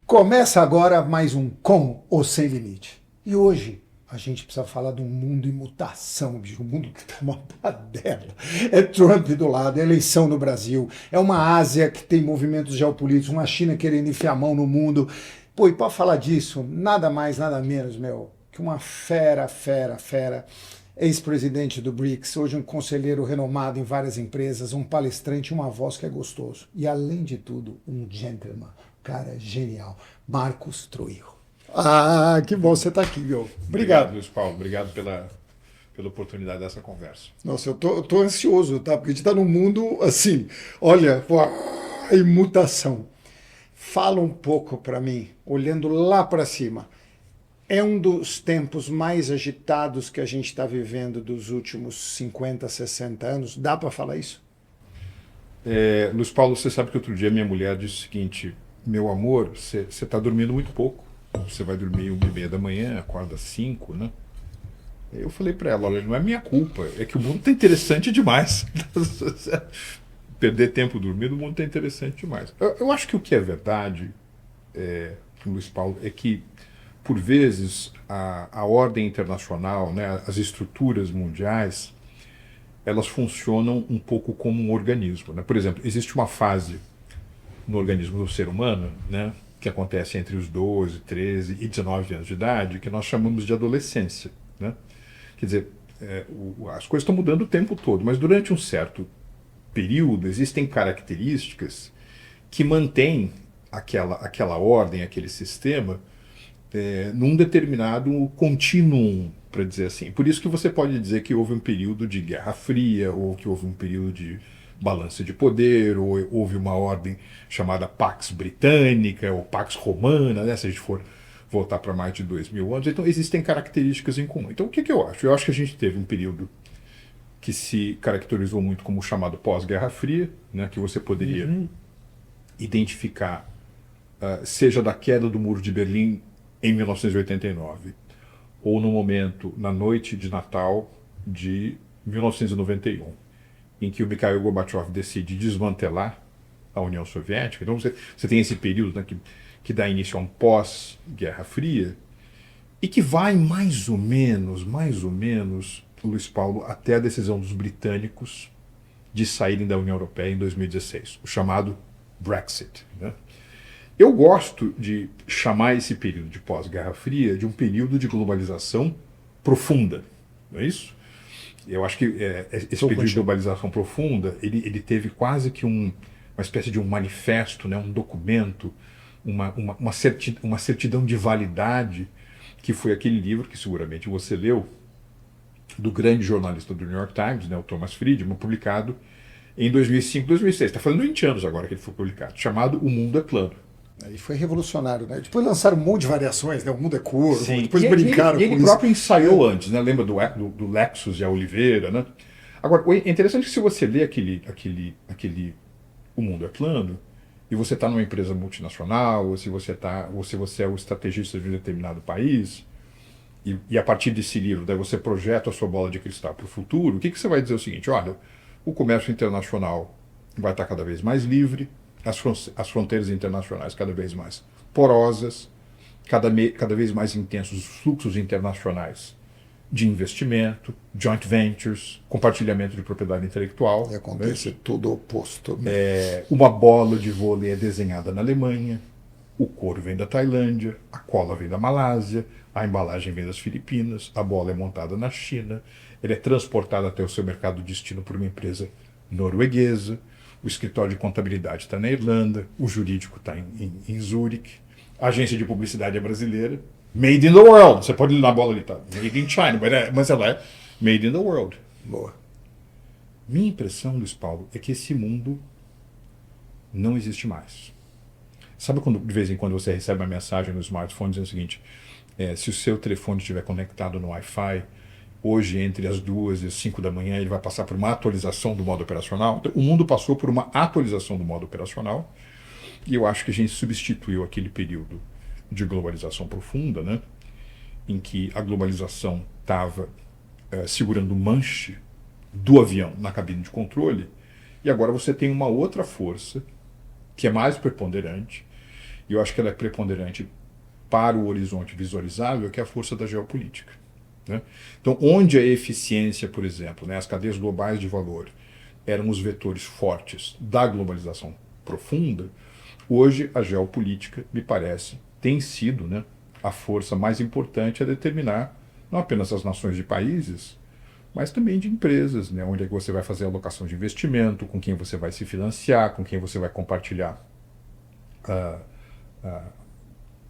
Começa agora mais um Com ou Sem Limite. E hoje a gente precisa falar de um mundo em mutação, bicho. Um mundo que tá uma badela. É Trump do lado, é eleição no Brasil, é uma Ásia que tem movimentos geopolíticos, uma China querendo enfiar a mão no mundo. Pô, e para falar disso, nada mais, nada menos, que uma fera, ex-presidente do BRICS, hoje um conselheiro renomado em várias empresas, um palestrante, uma voz que é gostoso. E além de tudo, um gentleman, cara genial, Marcos Trujillo. Ah, que bom você estar aqui, meu. Obrigado, Luiz Paulo. Obrigado pela oportunidade dessa conversa. Nossa, eu tô ansioso, tá? Porque a gente está num mundo assim, olha, em mutação. Fala um pouco para mim, olhando lá para cima. É um dos tempos mais agitados que a gente está vivendo dos últimos 50, 60 anos. Dá para falar isso? Luiz Paulo, você sabe que outro dia minha mulher disse o seguinte: meu amor, você está dormindo muito pouco. Você vai dormir 1h30 da manhã, acorda às 5, né? Eu falei para ela: olha, não é minha culpa, é que o mundo está interessante demais. Perder tempo dormindo, o mundo está interessante demais. Eu acho que o que é verdade, Luiz Paulo, é que, por vezes, a ordem internacional, né, as estruturas mundiais, elas funcionam um pouco como um organismo, né? Por exemplo, existe uma fase no organismo do ser humano, né, que acontece entre os 12, 13 e 19 anos de idade, que nós chamamos de adolescência, né? Quer dizer, as coisas estão mudando o tempo todo, mas durante um certo período existem características que mantêm aquela ordem, aquele sistema, num determinado contínuo, para dizer assim. Por isso que você pode dizer que houve um período de Guerra Fria, ou que houve um período de balança de poder, ou houve uma ordem chamada Pax Britânica, ou Pax Romana, né, se a gente for voltar para mais de 2000 anos. Então existem características em comum. Então o que eu acho? Eu acho que a gente teve um período que se caracterizou muito como o chamado pós-Guerra Fria, né, que você poderia identificar, seja da queda do Muro de Berlim em 1989, ou no momento, na noite de Natal de 1991, em que o Mikhail Gorbachev decide desmantelar a União Soviética. Então você tem esse período, né, que dá início a um pós-Guerra Fria, e que vai mais ou menos, Luiz Paulo, até a decisão dos britânicos de saírem da União Europeia em 2016, o chamado Brexit, né? Eu gosto de chamar esse período de pós-Guerra Fria de um período de globalização profunda, não é isso? Eu acho que esse período de globalização profunda, ele teve quase que uma espécie de um manifesto, né, um documento, uma certidão de validade, que foi aquele livro que seguramente você leu, do grande jornalista do New York Times, né, o Thomas Friedman, publicado em 2005, 2006. Está fazendo 20 anos agora que ele foi publicado, chamado O Mundo é Plano. E foi revolucionário, né? Depois lançaram um monte de variações, né? O mundo é curvo, Sim. Depois brincaram com isso. Ele próprio ensaiou antes, né? Lembra do Lexus e a Oliveira, né? Agora, é interessante que se você lê aquele O Mundo é Plano, e você está numa empresa multinacional, ou se você é o estrategista de um determinado país, e a partir desse livro, daí você projeta a sua bola de cristal para o futuro, o que você vai dizer? O seguinte: olha, o comércio internacional vai estar cada vez mais livre, as fronteiras internacionais cada vez mais porosas, cada vez mais intensos os fluxos internacionais de investimento, joint ventures, compartilhamento de propriedade intelectual. E acontece tudo o oposto. Uma bola de vôlei é desenhada na Alemanha, o couro vem da Tailândia, a cola vem da Malásia, a embalagem vem das Filipinas, a bola é montada na China, ela é transportada até o seu mercado de destino por uma empresa norueguesa, o escritório de contabilidade está na Irlanda, o jurídico está em Zurique, a agência de publicidade é brasileira, made in the world. Você pode ler na bola ali, tá? Made in China, mas ela é made in the world. Boa. Minha impressão, Luiz Paulo, é que esse mundo não existe mais. Sabe quando de vez em quando você recebe uma mensagem no smartphone dizendo o seguinte: se o seu telefone estiver conectado no Wi-Fi, hoje entre as 2 e as 5 da manhã ele vai passar por uma atualização do modo operacional. Então, o mundo passou por uma atualização do modo operacional, e eu acho que a gente substituiu aquele período de globalização profunda, né, em que a globalização estava segurando o manche do avião na cabine de controle, e agora você tem uma outra força que é mais preponderante, e eu acho que ela é preponderante para o horizonte visualizável, que é a força da geopolítica. Né? Então, onde a eficiência, por exemplo, né, as cadeias globais de valor, eram os vetores fortes da globalização profunda, hoje a geopolítica, me parece, tem sido, né, a força mais importante a determinar não apenas as nações de países, mas também de empresas, né, onde é que você vai fazer a alocação de investimento, com quem você vai se financiar, com quem você vai compartilhar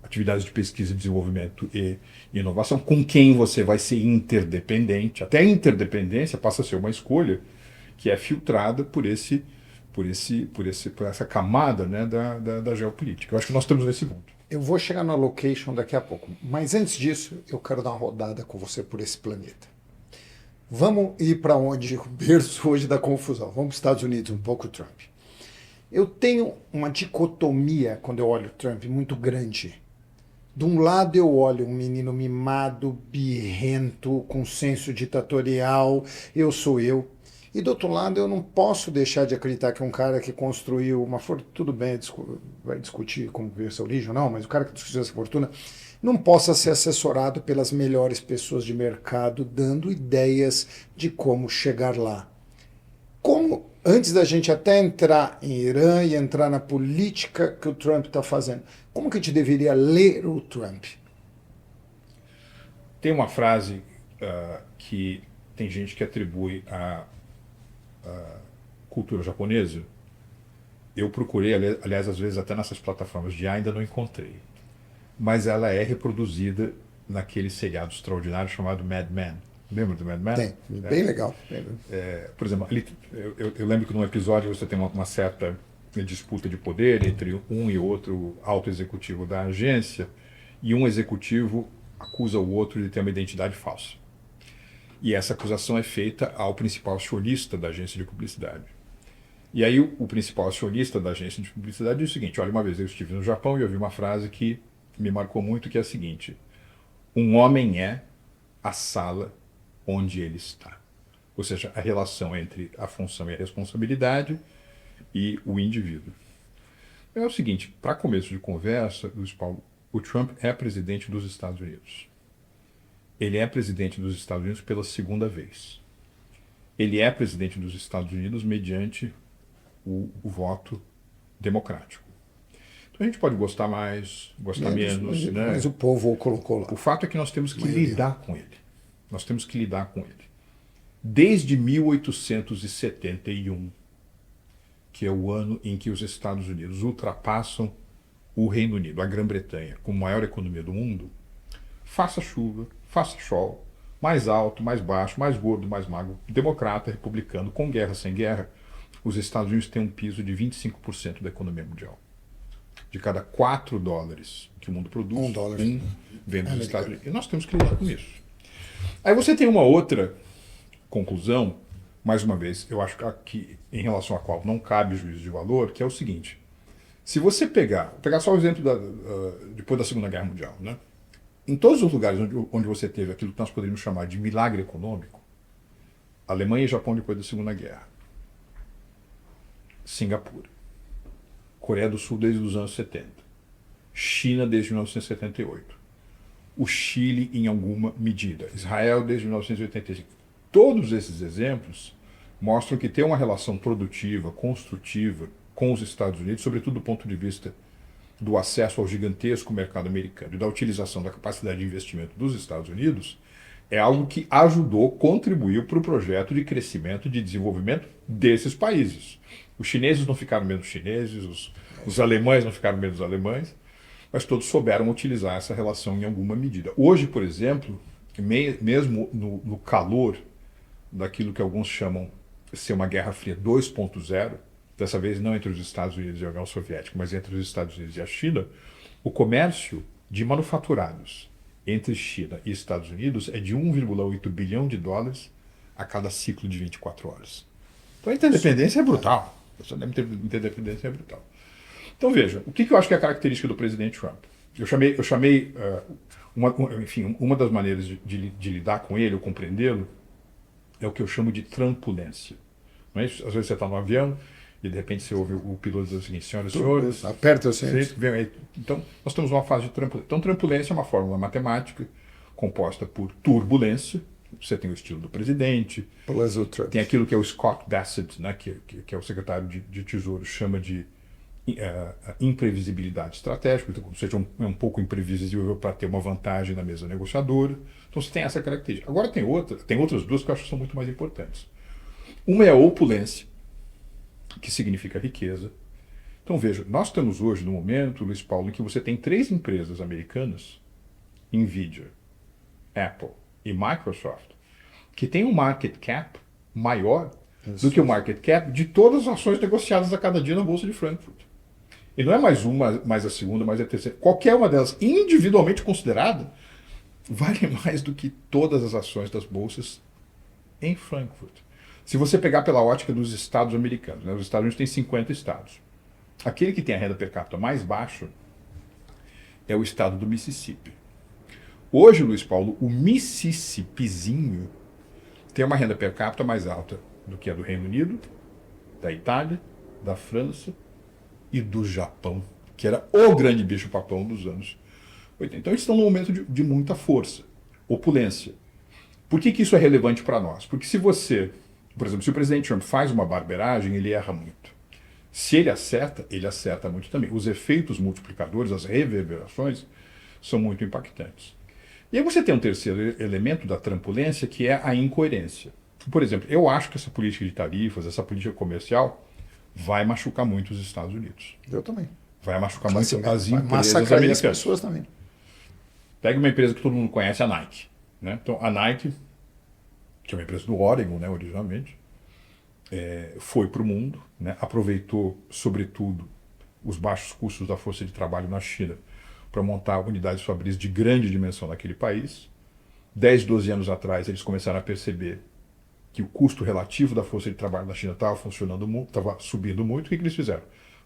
atividades de pesquisa, desenvolvimento e inovação, com quem você vai ser interdependente. Até a interdependência passa a ser uma escolha que é filtrada por essa camada, né, da geopolítica. Eu acho que nós estamos nesse ponto. Eu vou chegar na location daqui a pouco, mas antes disso, eu quero dar uma rodada com você por esse planeta. Vamos ir para onde o berço hoje da confusão. Vamos para os Estados Unidos, um pouco Trump. Eu tenho uma dicotomia, quando eu olho o Trump, muito grande. De um lado eu olho um menino mimado, birrento, com senso ditatorial, eu sou eu. E do outro lado eu não posso deixar de acreditar que um cara que construiu uma fortuna, tudo bem, vai discutir como veio essa origem ou não, mas o cara que construiu essa fortuna não possa ser assessorado pelas melhores pessoas de mercado, dando ideias de como chegar lá. Como, antes da gente até entrar em Irã e entrar na política que o Trump está fazendo, como que a gente deveria ler o Trump? Tem uma frase que tem gente que atribui à cultura japonesa. Eu procurei, aliás, às vezes até nessas plataformas de ainda não encontrei. Mas ela é reproduzida naquele seriado extraordinário chamado Mad Men. Lembra do Mad Men? Tem, bem legal. Por exemplo, ali, eu lembro que num episódio você tem uma certa disputa de poder entre um e outro alto executivo da agência, e um executivo acusa o outro de ter uma identidade falsa. E essa acusação é feita ao principal acionista da agência de publicidade. E aí o principal acionista da agência de publicidade diz o seguinte: olha, uma vez eu estive no Japão e ouvi uma frase que me marcou muito, que é a seguinte: um homem é a sala onde ele está. Ou seja, a relação entre a função e a responsabilidade e o indivíduo. É o seguinte, para começo de conversa, Luiz Paulo, o Trump é presidente dos Estados Unidos. Ele é presidente dos Estados Unidos pela segunda vez. Ele é presidente dos Estados Unidos mediante o voto democrático. Então a gente pode gostar mais, gostar menos, né? Mas o povo o colocou lá. O fato é que nós temos que lidar com ele. Nós temos que lidar com ele. Desde 1871, que é o ano em que os Estados Unidos ultrapassam o Reino Unido, a Grã-Bretanha, como maior economia do mundo, faça chuva, faça sol, mais alto, mais baixo, mais gordo, mais magro, democrata, republicano, com guerra, sem guerra, os Estados Unidos têm um piso de 25% da economia mundial. De cada 4 dólares que o mundo produz, um vem dos Estados Unidos. E nós temos que lidar com isso. Aí você tem uma outra conclusão, mais uma vez, eu acho que em relação à qual não cabe juízo de valor, que é o seguinte: se você pegar só o exemplo depois da Segunda Guerra Mundial, né? Em todos os lugares onde você teve aquilo que nós poderíamos chamar de milagre econômico, Alemanha e Japão depois da Segunda Guerra, Singapura, Coreia do Sul desde os anos 70, China desde 1978, o Chile em alguma medida, Israel desde 1985. Todos esses exemplos mostram que tem uma relação produtiva, construtiva com os Estados Unidos, sobretudo do ponto de vista do acesso ao gigantesco mercado americano e da utilização da capacidade de investimento dos Estados Unidos, é algo que ajudou, contribuiu para o projeto de crescimento e de desenvolvimento desses países. Os chineses não ficaram menos chineses, os alemães não ficaram menos alemães, mas todos souberam utilizar essa relação em alguma medida. Hoje, por exemplo, mesmo no calor daquilo que alguns chamam de ser uma Guerra Fria 2.0, dessa vez não entre os Estados Unidos e a União Soviética, mas entre os Estados Unidos e a China, o comércio de manufaturados entre China e Estados Unidos é de 1,8 bilhão de dólares a cada ciclo de 24 horas. Então a interdependência é brutal. Essa interdependência é brutal. Então veja, o que eu acho que é a característica do presidente Trump? Eu chamei uma das maneiras de lidar com ele, ou compreendê-lo, é o que eu chamo de trampulência. Não é isso? Às vezes você está no avião e de repente você ouve o piloto dizer o seguinte: senhoras e senhores, aperta o cinto. Então, nós temos uma fase de trampulência. Então, trampulência é uma fórmula matemática composta por turbulência. Você tem o estilo do presidente, tem aquilo que é o Scott Bassett, né, que é o secretário de Tesouro, chama de imprevisibilidade estratégica, então, ou seja, é um pouco imprevisível para ter uma vantagem na mesa negociadora. Então você tem essa característica. Agora tem outras duas que eu acho que são muito mais importantes. Uma é a opulência, que significa riqueza. Então veja, nós estamos hoje no momento, Luiz Paulo, em que você tem 3 empresas americanas, Nvidia, Apple e Microsoft, que têm um market cap maior do que o market cap de todas as ações negociadas a cada dia na Bolsa de Frankfurt. E não é mais uma, mais a segunda, mais a terceira. Qualquer uma delas, individualmente considerada, vale mais do que todas as ações das bolsas em Frankfurt. Se você pegar pela ótica dos estados americanos, né, os Estados Unidos têm 50 estados. Aquele que tem a renda per capita mais baixa é o estado do Mississippi. Hoje, Luiz Paulo, o Mississippizinho tem uma renda per capita mais alta do que a do Reino Unido, da Itália, da França e do Japão, que era o grande bicho-papão dos anos 80. Então eles estão num momento de muita força, opulência. Por que isso é relevante para nós? Porque se você, por exemplo, se o presidente Trump faz uma barbeiragem, ele erra muito. Se ele acerta muito também. Os efeitos multiplicadores, as reverberações, são muito impactantes. E aí você tem um terceiro elemento da trampulência, que é a incoerência. Por exemplo, eu acho que essa política de tarifas, essa política comercial, vai machucar muito os Estados Unidos. Eu também. Vai machucar muito as empresas massacrar americanas. as pessoas também. Pega uma empresa que todo mundo conhece, a Nike. Né? Então, a Nike, que é uma empresa do Oregon, né, originalmente, foi para o mundo, né, aproveitou, sobretudo, os baixos custos da força de trabalho na China para montar unidades fabris de grande dimensão naquele país. 10, 12 anos atrás, eles começaram a perceber que o custo relativo da força de trabalho na China estava estava subindo muito. O que eles fizeram?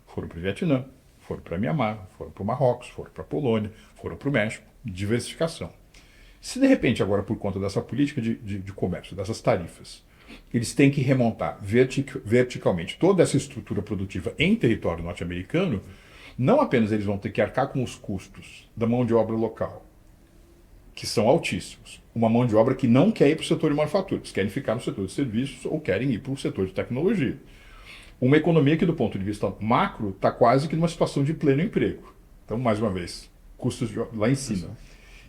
Foram para o Vietnã, foram para Mianmar, foram para o Marrocos, foram para a Polônia, foram para o México. Diversificação. Se de repente agora, por conta dessa política de comércio, dessas tarifas, eles têm que remontar verticalmente toda essa estrutura produtiva em território norte-americano, não apenas eles vão ter que arcar com os custos da mão de obra local, que são altíssimos. Uma mão de obra que não quer ir para o setor de manufatura, eles querem ficar no setor de serviços ou querem ir para o setor de tecnologia. Uma economia que, do ponto de vista macro, está quase que numa situação de pleno emprego. Então, mais uma vez, custos lá em cima.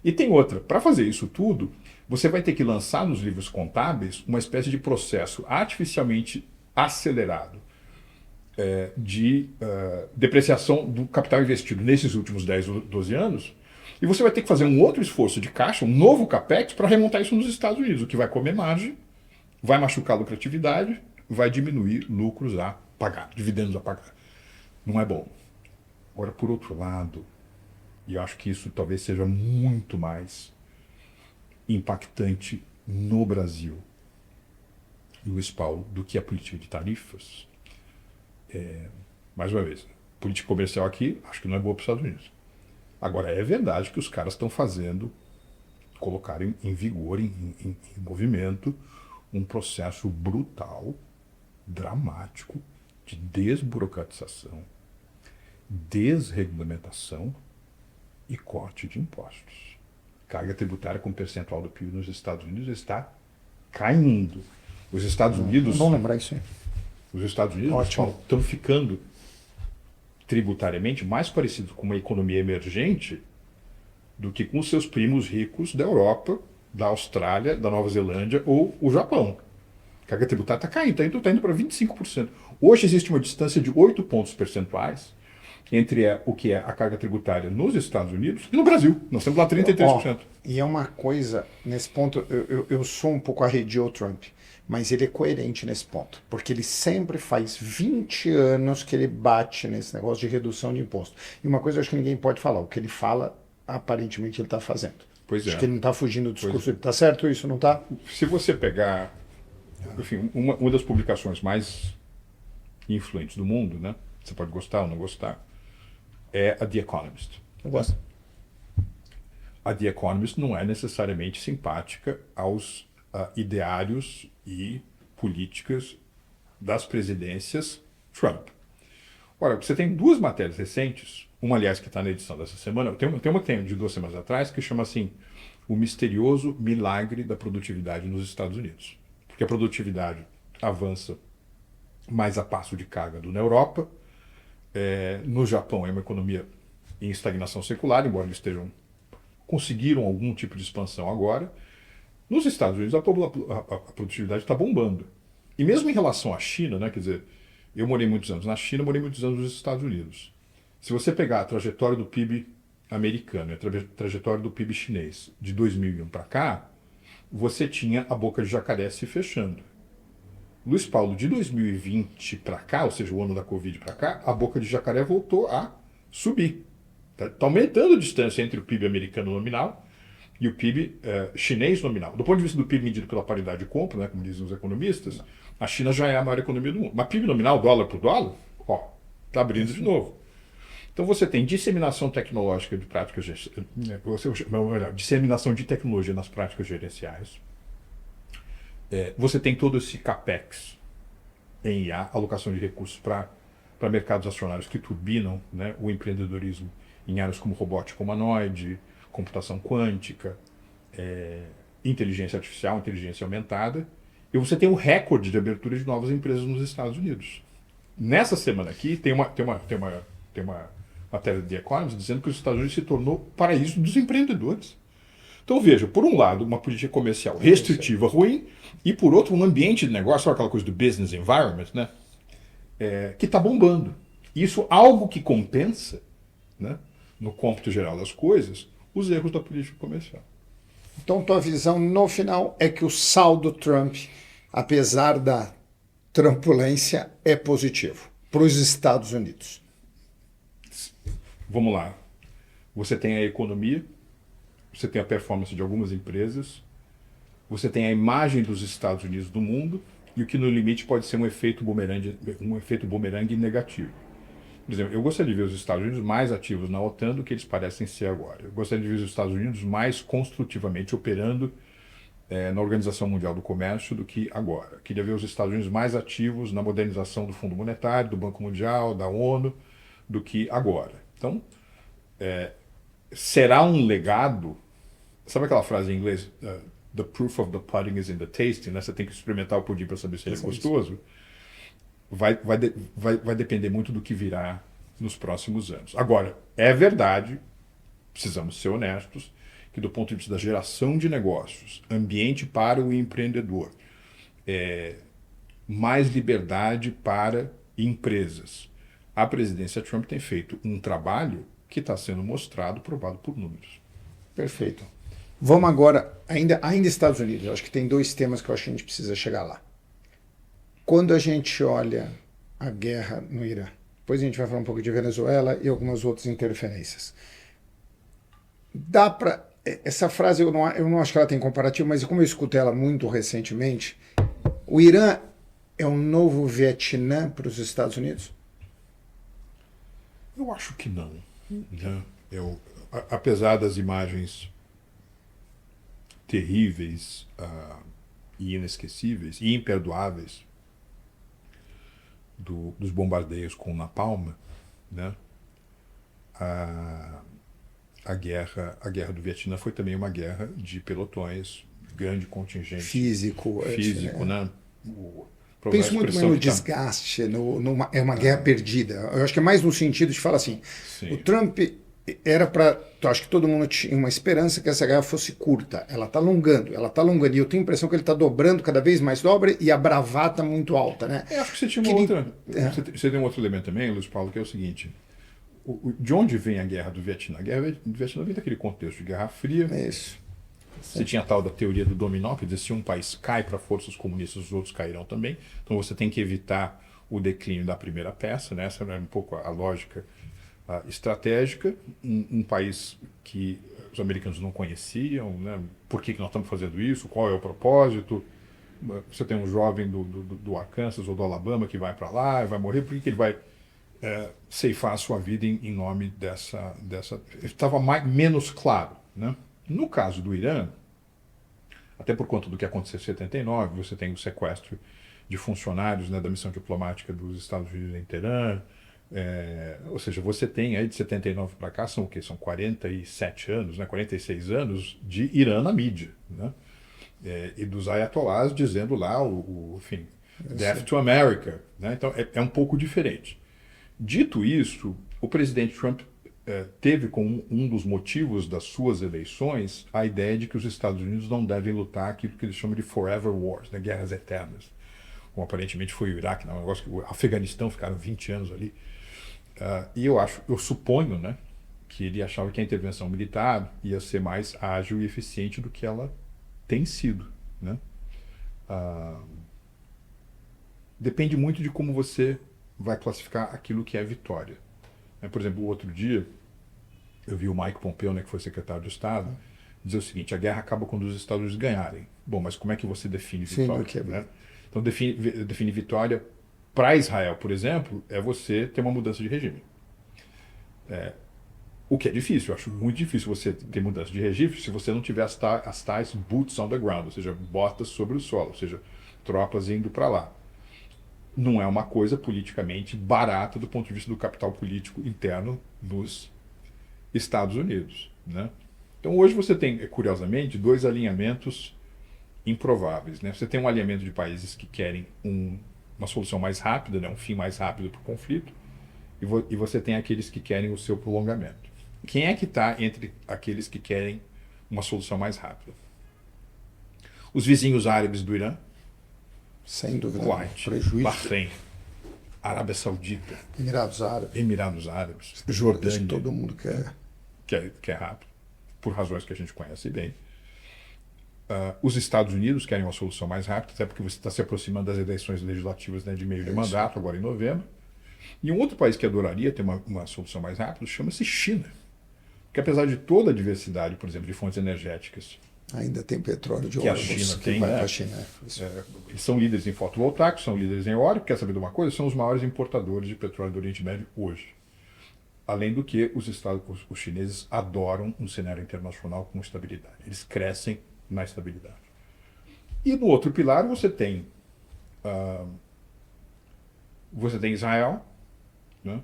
E tem outra, para fazer isso tudo, você vai ter que lançar nos livros contábeis uma espécie de processo artificialmente acelerado de depreciação do capital investido nesses últimos 10 ou 12 anos. E você vai ter que fazer um outro esforço de caixa, um novo capex, para remontar isso nos Estados Unidos, o que vai comer margem, vai machucar a lucratividade, vai diminuir lucros a pagar, dividendos a pagar. Não é bom. Agora, por outro lado, e eu acho que isso talvez seja muito mais impactante no Brasil, Luiz Paulo, do que a política de tarifas. Mais uma vez, política comercial aqui, acho que não é boa para os Estados Unidos. Agora, é verdade que os caras estão colocarem em vigor, em movimento, um processo brutal, dramático, de desburocratização, desregulamentação e corte de impostos. Carga tributária com percentual do PIB nos Estados Unidos está caindo. Os Estados Unidos... Vamos lembrar isso aí. Os Estados Unidos estão ficando tributariamente mais parecidos com uma economia emergente do que com seus primos ricos da Europa, da Austrália, da Nova Zelândia ou o Japão. A carga tributária está caindo, está indo para 25%. Hoje existe uma distância de 8 pontos percentuais entre o que é a carga tributária nos Estados Unidos e no Brasil. Nós temos lá 33%. E é uma coisa, nesse ponto, eu sou um pouco arredio ao Trump, mas ele é coerente nesse ponto, porque ele sempre faz 20 anos que ele bate nesse negócio de redução de imposto. E uma coisa eu acho que ninguém pode falar, o que ele fala, aparentemente ele está fazendo. Pois é. Acho que ele não está fugindo do discurso. Está certo isso, não está? Se você pegar, enfim, uma das publicações mais influentes do mundo, né? Você pode gostar ou não gostar, é a The Economist. Eu gosto. A The Economist não é necessariamente simpática aos ideários e políticas das presidências Trump. Ora, você tem duas matérias recentes, uma, aliás, que está na edição dessa semana, tem uma que tem de 2 semanas atrás, que chama assim, o misterioso milagre da produtividade nos Estados Unidos. Porque a produtividade avança mais a passo de cágado na Europa. No Japão é uma economia em estagnação secular, embora eles conseguiram algum tipo de expansão agora. Nos Estados Unidos a produtividade está bombando. E mesmo em relação à China, né, quer dizer, eu morei muitos anos na China, morei muitos anos nos Estados Unidos. Se você pegar a trajetória do PIB americano e a trajetória do PIB chinês de 2001 para cá, você tinha a boca de jacaré se fechando. Luiz Paulo, de 2020 para cá, ou seja, o ano da Covid para cá, a boca de jacaré voltou a subir. Está aumentando a distância entre o PIB americano nominal e o PIB chinês nominal. Do ponto de vista do PIB medido pela paridade de compra, né, como dizem os economistas, a China já é a maior economia do mundo. Mas PIB nominal, dólar por dólar, está abrindo de novo. Então você tem disseminação tecnológica de práticas, disseminação de tecnologia nas práticas gerenciais. Você tem todo esse capex em IA, alocação de recursos para mercados acionários que turbinam, né, o empreendedorismo em áreas como robótica humanoide, computação quântica, inteligência artificial, inteligência aumentada. E você tem um recorde de abertura de novas empresas nos Estados Unidos. Nessa semana aqui tem uma matéria de The Economist dizendo que os Estados Unidos se tornou paraíso dos empreendedores. Então veja, por um lado, uma política comercial restritiva ruim, e por outro, um ambiente de negócio, sabe aquela coisa do business environment, né? Que está bombando. Isso algo que compensa, né, no cômputo geral das coisas, os erros da política comercial. Então, tua visão no final é que o saldo Trump, apesar da trumpulência, é positivo para os Estados Unidos. Vamos lá. Você tem a economia, você tem a performance de algumas empresas, você tem a imagem dos Estados Unidos do mundo, e o que no limite pode ser um efeito bumerangue negativo. Por exemplo, eu gostaria de ver os Estados Unidos mais ativos na OTAN do que eles parecem ser agora. Eu gostaria de ver os Estados Unidos mais construtivamente operando na Organização Mundial do Comércio do que agora. Eu queria ver os Estados Unidos mais ativos na modernização do Fundo Monetário, do Banco Mundial, da ONU, do que agora. Então, será um legado. Sabe aquela frase em inglês? The proof of the pudding is in the tasting, né? Você tem que experimentar o pudim para saber se ele é gostoso. Vai depender muito do que virá nos próximos anos. Agora, é verdade, precisamos ser honestos, que do ponto de vista da geração de negócios, ambiente para o empreendedor, mais liberdade para empresas. A presidência Trump tem feito um trabalho que está sendo mostrado, provado por números. Perfeito. Vamos agora, ainda Estados Unidos, eu acho que tem 2 temas que eu acho que a gente precisa chegar lá. Quando a gente olha a guerra no Irã, depois a gente vai falar um pouco de Venezuela e algumas outras interferências. Dá para... Essa frase eu não acho que ela tem comparativo, mas como eu escutei ela muito recentemente, o Irã é um novo Vietnã para os Estados Unidos? Eu acho que não. Né? Apesar das imagens terríveis e inesquecíveis e imperdoáveis dos bombardeios com napalm, né? A guerra do Vietnã foi também uma guerra de pelotões, grande contingente físico, né? Penso muito mais no desgaste, é uma guerra perdida. Eu acho que é mais no sentido de falar assim, sim. O Trump era para... Acho que todo mundo tinha uma esperança que essa guerra fosse curta. Ela está alongando. E eu tenho a impressão que ele está dobrando, cada vez mais dobra, e a bravata muito alta, né? Acho que você tinha você tem um outro elemento também, Luiz Paulo, que é o seguinte. De onde vem a guerra do Vietnã? A guerra do Vietnã vem daquele contexto de Guerra Fria. Isso. Você tinha a tal da teoria do dominó, quer dizer, se um país cai para forças comunistas, os outros cairão também. Então você tem que evitar o declínio da primeira peça, né? Essa é um pouco a lógica estratégica. Um país que os americanos não conheciam, né? Por que nós estamos fazendo isso? Qual é o propósito? Você tem um jovem do Arkansas ou do Alabama que vai para lá e vai morrer. Por que ele vai ceifar a sua vida em nome dessa... Estava menos claro, né? No caso do Irã, até por conta do que aconteceu em 79, você tem o sequestro de funcionários, né, da missão diplomática dos Estados Unidos em Teherã, ou seja, você tem aí de 79 para cá, são o quê? São 47 anos, né, 46 anos de Irã na mídia, né? E dos ayatollahs dizendo lá, enfim, Death to America, né? Então é um pouco diferente. Dito isso, o presidente Trump teve como um dos motivos das suas eleições a ideia de que os Estados Unidos não devem lutar aquilo que eles chamam de forever wars, né, guerras eternas. Como aparentemente foi o Iraque, não, negócio que o Afeganistão ficaram 20 anos ali. E eu suponho, né, que ele achava que a intervenção militar ia ser mais ágil e eficiente do que ela tem sido, né? Depende muito de como você vai classificar aquilo que é vitória. Por exemplo, o outro dia, eu vi o Mike Pompeo, né, que foi secretário de Estado, dizer o seguinte: a guerra acaba quando os Estados Unidos ganharem. Bom, mas como é que você define vitória? Sim, né? Então, define vitória para Israel, por exemplo, é você ter uma mudança de regime. O que é difícil, eu acho muito difícil você ter mudança de regime se você não tiver as tais boots on the ground, ou seja, botas sobre o solo, ou seja, tropas indo para lá. Não é uma coisa politicamente barata do ponto de vista do capital político interno dos Estados Unidos, né? Então hoje você tem, curiosamente, dois alinhamentos improváveis, né? Você tem um alinhamento de países que querem uma solução mais rápida, né? Um fim mais rápido para o conflito, e você tem aqueles que querem o seu prolongamento. Quem é que está entre aqueles que querem uma solução mais rápida? Os vizinhos árabes do Irã, sem dúvida, Kuwait, Bahrein, Arábia Saudita, Emirados Árabes, Jordânia, todo mundo quer rápido, por razões que a gente conhece bem. Os Estados Unidos querem uma solução mais rápida, até porque você está se aproximando das eleições legislativas, né, de meio de mandato, agora em novembro. E um outro país que adoraria ter uma solução mais rápida chama-se China. Porque apesar de toda a diversidade, por exemplo, de fontes energéticas, ainda tem petróleo de que a China tem, vai né? Para a China. Eles são líderes em fotovoltaicos, são líderes em eólico. Quer saber de uma coisa? São os maiores importadores de petróleo do Oriente Médio hoje. Além do que, os chineses adoram um cenário internacional com estabilidade. Eles crescem na estabilidade. E no outro pilar você tem Israel, né?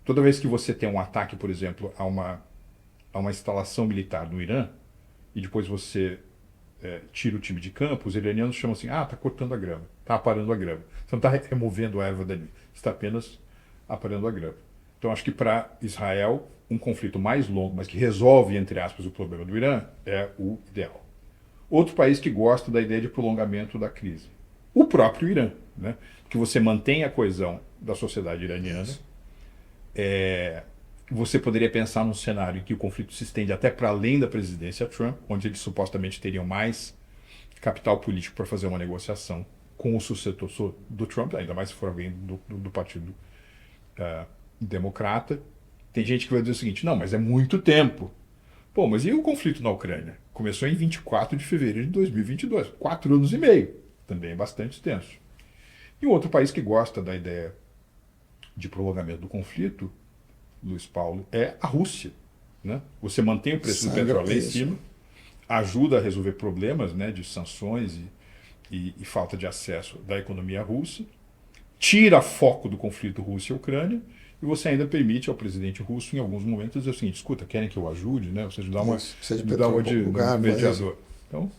Toda vez que você tem um ataque, por exemplo, a uma instalação militar no Irã, e depois você tira o time de campo, os iranianos chamam assim: está cortando a grama, está aparando a grama. Você não está removendo a erva dali, você está apenas aparando a grama. Então acho que para Israel, um conflito mais longo, mas que resolve, entre aspas, o problema do Irã, é o ideal. Outro país que gosta da ideia de prolongamento da crise, o próprio Irã, né? Que você mantém a coesão da sociedade iraniana. Você poderia pensar num cenário em que o conflito se estende até para além da presidência Trump, onde eles supostamente teriam mais capital político para fazer uma negociação com o sucessor do Trump, ainda mais se for alguém do Partido Democrata. Tem gente que vai dizer o seguinte: não, mas é muito tempo. Pô, mas e o conflito na Ucrânia? Começou em 24 de fevereiro de 2022, 4 anos e meio. Também é bastante extenso. E um outro país que gosta da ideia de prolongamento do conflito, Luiz Paulo, é a Rússia, né? Você mantém o preço do petróleo lá em cima, ajuda a resolver problemas, né, de sanções e falta de acesso da economia russa, tira foco do conflito Rússia-Ucrânia, e você ainda permite ao presidente russo, em alguns momentos, dizer o seguinte: escuta, querem que eu ajude, né? Ou seja, dá uma de mediador. Então,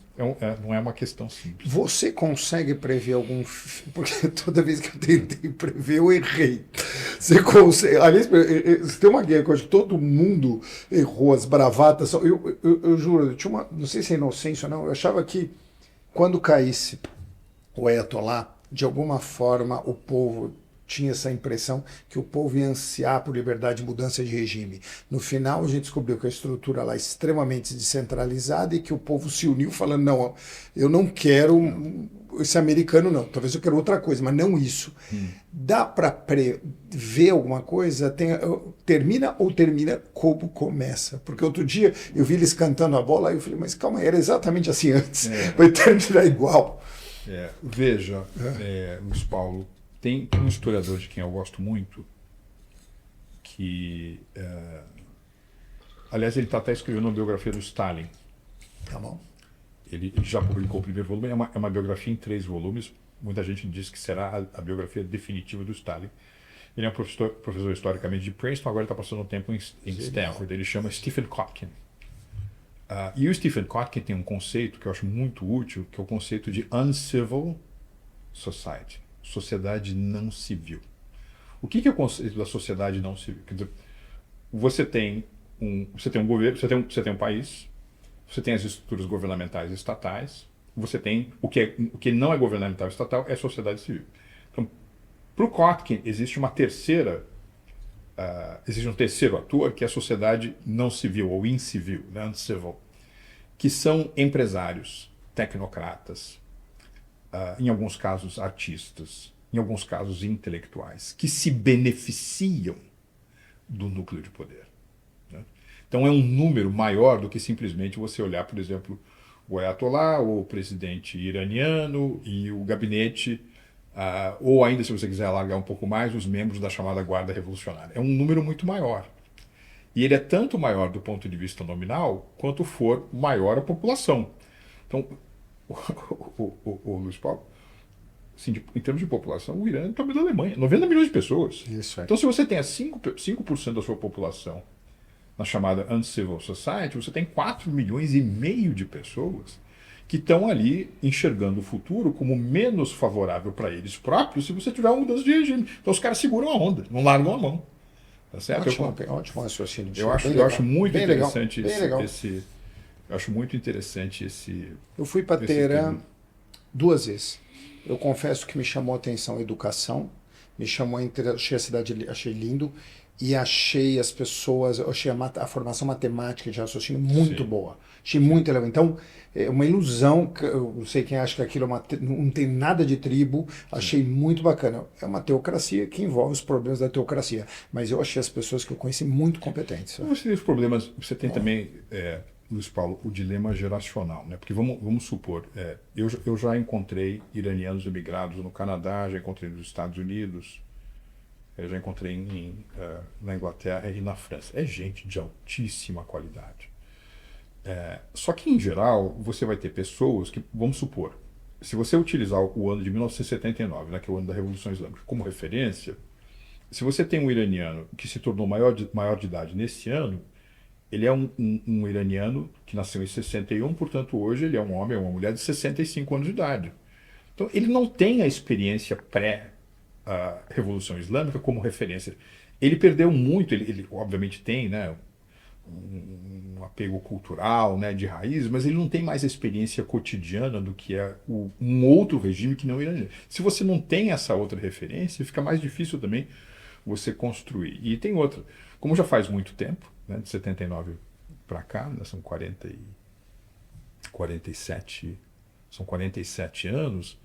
não é uma questão simples. Você consegue prever algum... Porque toda vez que eu tentei prever, eu errei. Você consegue... Aliás, tem uma guerra que eu acho que todo mundo errou, as bravatas. Eu juro, eu tinha uma... Não sei se é inocência ou não, eu achava que quando caísse o Ayatollah, de alguma forma o povo tinha essa impressão que o povo ia ansiar por liberdade e mudança de regime. No final, a gente descobriu que a estrutura lá é extremamente descentralizada e que o povo se uniu falando: não, eu não quero esse americano, não. Talvez eu quero outra coisa, mas não isso. Dá para prever alguma coisa? Termina como começa? Porque outro dia eu vi eles cantando a bola, aí eu falei: mas calma, era exatamente assim antes. Vai terminar igual. Veja, Luiz Paulo, tem um historiador de quem eu gosto muito, que, aliás, ele está até escrevendo uma biografia do Stalin. Tá bom. Ele já publicou o primeiro volume, é uma biografia em 3 volumes. Muita gente diz que será a biografia definitiva do Stalin. Ele é um professor historicamente de Princeton, agora está passando um tempo em Stanford. Ele chama Stephen Kotkin. E o Stephen Kotkin tem um conceito que eu acho muito útil, que é o conceito de uncivil society, sociedade não civil. O que é o conceito da sociedade não civil? Quer dizer, você tem um governo, você tem um país, você tem as estruturas governamentais e estatais, você tem o que não é governamental e estatal é a sociedade civil. Então, para o Kotkin existe um terceiro ator que é a sociedade não civil ou incivil, né, uncivil, que são empresários, tecnocratas, em alguns casos artistas, em alguns casos intelectuais, que se beneficiam do núcleo de poder. Né? Então é um número maior do que simplesmente você olhar, por exemplo, o Ayatollah, ou o presidente iraniano e o gabinete, ou ainda, se você quiser alargar um pouco mais, os membros da chamada Guarda Revolucionária. É um número muito maior. E ele é tanto maior do ponto de vista nominal, quanto for maior a população. Então, o Luiz Paulo, assim, em termos de população, o Irã é o tamanho da Alemanha, 90 milhões de pessoas. Isso é. Então, se você tem 5% da sua população na chamada Uncivil Society, você tem 4,5 milhões de pessoas que estão ali enxergando o futuro como menos favorável para eles próprios se você tiver uma mudança de regime. Então, os caras seguram a onda, não largam a mão. Tá certo? Ótimo raciocínio. Eu acho muito interessante legal. eu acho muito interessante esse. Eu fui para Teherã 2 vezes. Eu confesso que me chamou a atenção a educação, achei a cidade, achei lindo, e achei as pessoas, achei a formação matemática de raciocínio muito boa. Achei muito legal. Então, é uma ilusão, eu não sei quem acha que aquilo não tem nada de tribo, achei muito bacana. É uma teocracia que envolve os problemas da teocracia, mas eu achei as pessoas que eu conheci muito competentes. Você tem os problemas, você tem também, Luiz Paulo, o dilema geracional, né? Porque vamos supor, eu já encontrei iranianos imigrados no Canadá, já encontrei nos Estados Unidos, eu já encontrei na Inglaterra e na França. É gente de altíssima qualidade. Só que, em geral, você vai ter pessoas que, vamos supor, se você utilizar o ano de 1979, né, que é o ano da Revolução Islâmica, como referência, se você tem um iraniano que se tornou maior de idade nesse ano, ele é um iraniano que nasceu em 61, portanto, hoje ele é um homem ou uma mulher de 65 anos de idade. Então, ele não tem a experiência pré-Revolução Islâmica como referência. Ele perdeu muito, ele obviamente tem, né, um apego cultural, né, de raiz, mas ele não tem mais a experiência cotidiana do que é um outro regime que não é iraniano. Se você não tem essa outra referência, fica mais difícil também você construir. E tem outra, como já faz muito tempo, né, de 79 para cá, né, são 47 anos,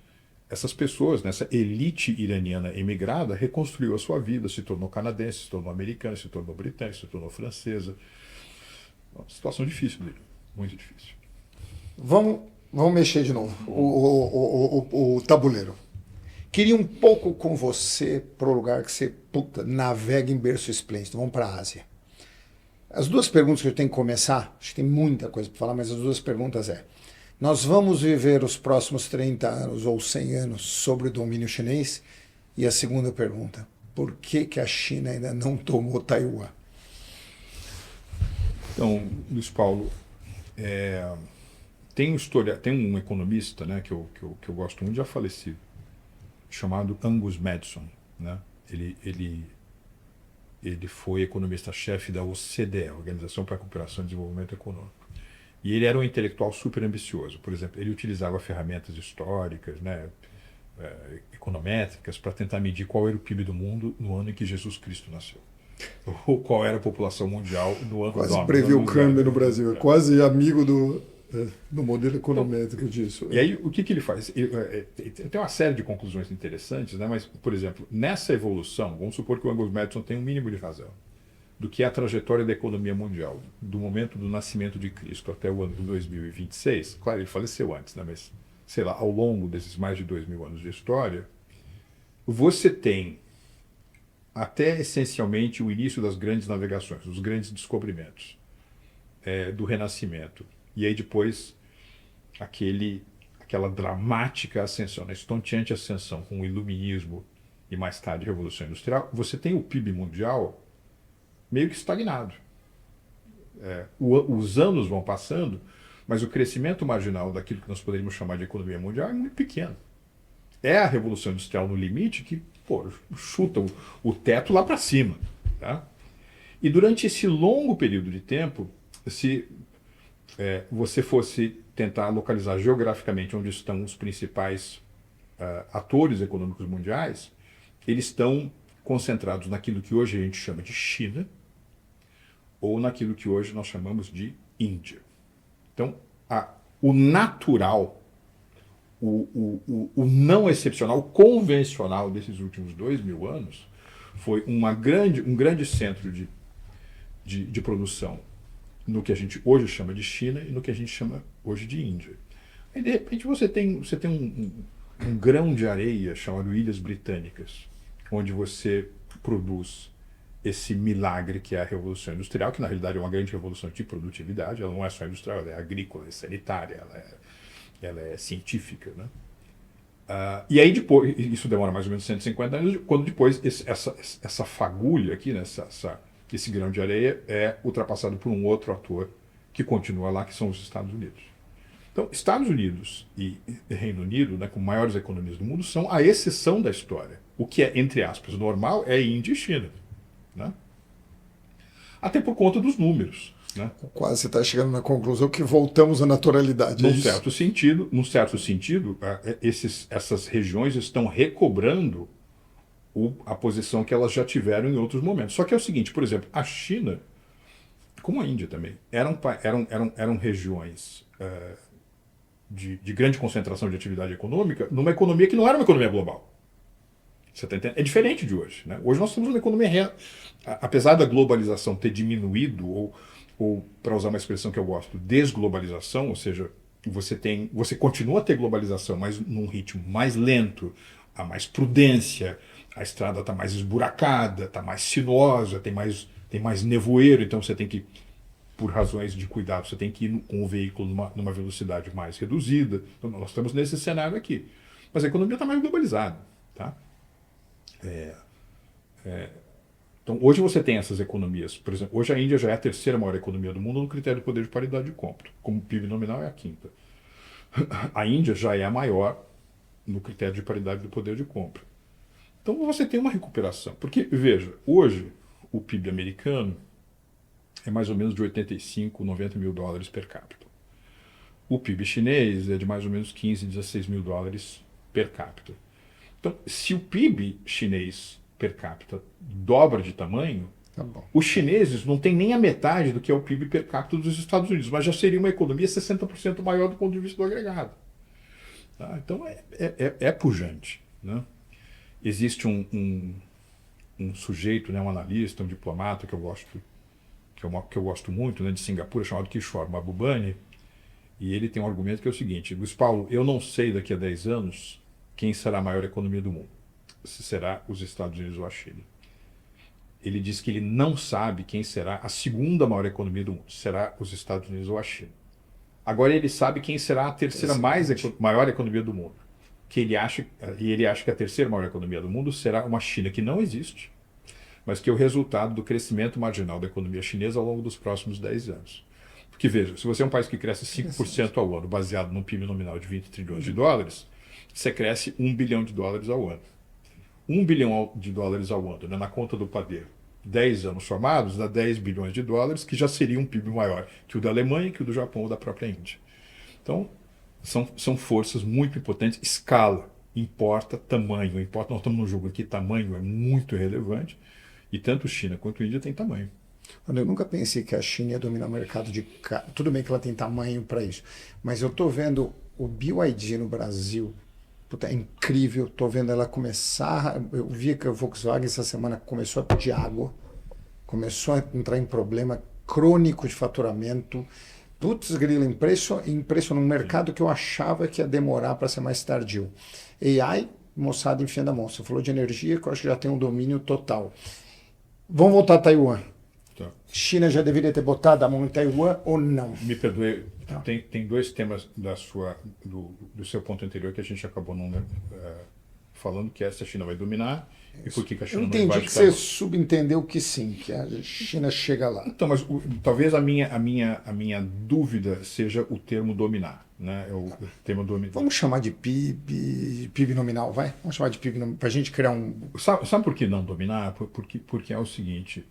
essas pessoas, nessa elite iraniana emigrada, reconstruiu a sua vida, se tornou canadense, se tornou americana, se tornou britânica, se tornou francesa. Uma situação difícil dele, muito difícil. Vamos mexer de novo o tabuleiro. Queria um pouco com você para o lugar que você navega em berço esplêndido. Vamos para a Ásia. As 2 perguntas que eu tenho que começar, acho que tem muita coisa para falar, mas as 2 perguntas nós vamos viver os próximos 30 anos ou 100 anos sobre o domínio chinês? E a segunda pergunta, por que a China ainda não tomou Taiwan? Então, Luiz Paulo, tem um economista, né, que eu gosto muito, já falecido, chamado Angus Maddison, né? Ele foi economista-chefe da OCDE, Organização para a Cooperação e Desenvolvimento Econômico. E ele era um intelectual super ambicioso. Por exemplo, ele utilizava ferramentas históricas, né, econométricas, para tentar medir qual era o PIB do mundo no ano em que Jesus Cristo nasceu. Ou qual era a população mundial no ano. Quase previu o câmbio no Brasil, é quase amigo do modelo econométrico disso. E aí, o que ele faz? Tem uma série de conclusões interessantes, né? Mas, por exemplo, nessa evolução, vamos supor que o Angus Maddison tem um mínimo de razão, do que é a trajetória da economia mundial, do momento do nascimento de Cristo até o ano de 2026. Claro, ele faleceu antes, né? Mas, sei lá, ao longo desses mais de 2.000 anos de história, você tem até essencialmente o início das grandes navegações, os grandes descobrimentos do Renascimento. E aí depois aquela dramática ascensão, né, estonteante ascensão com o iluminismo e mais tarde a Revolução Industrial, você tem o PIB mundial meio que estagnado. Os anos vão passando, mas o crescimento marginal daquilo que nós poderíamos chamar de economia mundial é muito pequeno. É a Revolução Industrial no limite que chuta o teto lá para cima. Tá? E durante esse longo período de tempo, se você fosse tentar localizar geograficamente onde estão os principais atores econômicos mundiais, eles estão concentrados naquilo que hoje a gente chama de China ou naquilo que hoje nós chamamos de Índia. Então, o natural, o não excepcional, o convencional desses últimos 2000 anos foi um grande centro de produção no que a gente hoje chama de China e no que a gente chama hoje de Índia. Aí, de repente, você tem um grão de areia chamado Ilhas Britânicas, onde você produz esse milagre que é a Revolução Industrial, que na realidade é uma grande revolução de produtividade. Ela não é só industrial, ela é agrícola, é sanitária, ela é científica, né? E aí depois, isso demora mais ou menos 150 anos, quando depois essa fagulha aqui, né, esse grão de areia é ultrapassado por um outro ator que continua lá, que são os Estados Unidos. Então, Estados Unidos e Reino Unido, né, com maiores economias do mundo, são a exceção da história. O que é, entre aspas, normal é Índia e China. Né? Até por conta dos números. Né? Quase você está chegando na conclusão que voltamos à naturalidade. Num certo sentido, essas regiões estão recobrando a posição que elas já tiveram em outros momentos. Só que é o seguinte, por exemplo, a China, como a Índia também, eram regiões de grande concentração de atividade econômica numa economia que não era uma economia global. Você tá entendendo? É diferente de hoje. Né? Hoje nós temos uma economia real. Apesar da globalização ter diminuído, ou para usar uma expressão que eu gosto, desglobalização, ou seja, você continua a ter globalização, mas num ritmo mais lento, há mais prudência, a estrada está mais esburacada, está mais sinuosa, tem mais nevoeiro, então você tem que, por razões de cuidado, você tem que ir com o veículo numa velocidade mais reduzida. Então nós estamos nesse cenário aqui. Mas a economia está mais globalizada. Tá? Então, hoje você tem essas economias. Por exemplo, hoje a Índia já é a terceira maior economia do mundo no critério de poder de paridade de compra. Como o PIB nominal é a quinta. A Índia já é a maior no critério de paridade do poder de compra. Então você tem uma recuperação. Porque, veja, hoje o PIB americano é mais ou menos de 85, 90 mil dólares per capita. O PIB chinês é de mais ou menos 15, 16 mil dólares per capita. Então, se o PIB chinês per capita dobra de tamanho, tá bom. Os chineses não têm nem a metade do que é o PIB per capita dos Estados Unidos, mas já seria uma economia 60% maior do ponto de vista do agregado. Tá? Então, é pujante. Né? Existe um sujeito, né, um analista, um diplomata que eu gosto muito, né, de Singapura, chamado Kishore Mahbubani, e ele tem um argumento que é o seguinte: Luiz Paulo, eu não sei daqui a 10 anos quem será a maior economia do mundo, se será os Estados Unidos ou a China. Ele diz que ele não sabe quem será a segunda maior economia do mundo, será os Estados Unidos ou a China. Agora ele sabe quem será a terceira maior economia do mundo, ele acha que a terceira maior economia do mundo será uma China que não existe, mas que é o resultado do crescimento marginal da economia chinesa ao longo dos próximos 10 anos. Porque veja, se você é um país que cresce 5% ao ano, baseado num PIB nominal de 20 trilhões de dólares, você cresce $1 bilhão ao ano. $1 bilhão ao ano, né, na conta do padeiro. 10 anos somados dá 10 bilhões de dólares, que já seria um PIB maior que o da Alemanha, que o do Japão ou da própria Índia. Então, são forças muito importantes. Escala importa, tamanho importa. Nós estamos num jogo aqui, tamanho é muito relevante. E tanto China quanto Índia tem tamanho. Eu nunca pensei que a China ia dominar o mercado de carro. Tudo bem que ela tem tamanho para isso, mas eu estou vendo o BYD no Brasil. Puta, é incrível, estou vendo ela começar. Eu vi que a Volkswagen essa semana começou a pedir água, começou a entrar em problema crônico de faturamento. Putz, grilo, impresso num mercado que eu achava que ia demorar para ser mais tardio. AI, moçada enfiando a mão. Você falou de energia, que eu acho que já tem um domínio total. Vamos voltar a Taiwan. Tá. China já deveria ter botado a mão em Taiwan ou não? Me perdoe, Tá. tem dois temas do seu ponto anterior que a gente acabou não falando, que é se a China vai dominar e por que a Eu China não entendi invade que Taiwan. você subentendeu que sim, que a China chega lá. Então, mas talvez a minha dúvida seja o termo dominar, né? O termo dominar. Vamos chamar de PIB nominal, vai? Vamos chamar de PIB nominal, para a gente criar um... Sabe por que não dominar? Porque é o seguinte,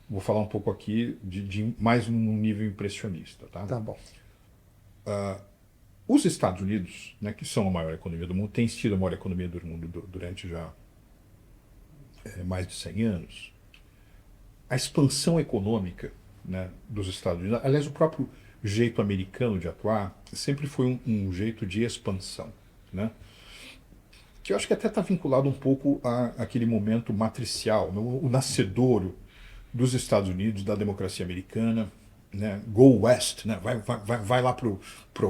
vou falar um pouco aqui de mais num nível impressionista, tá? Tá bom. Os Estados Unidos, né, que são a maior economia do mundo, têm sido a maior economia do mundo durante já mais de 100 anos. A expansão econômica, né, dos Estados Unidos, aliás, o próprio jeito americano de atuar, sempre foi um jeito de expansão, né? Que eu acho que até está vinculado um pouco àquele momento matricial, o nascedouro dos Estados Unidos, da democracia americana, né? Go West, né? Vai lá pro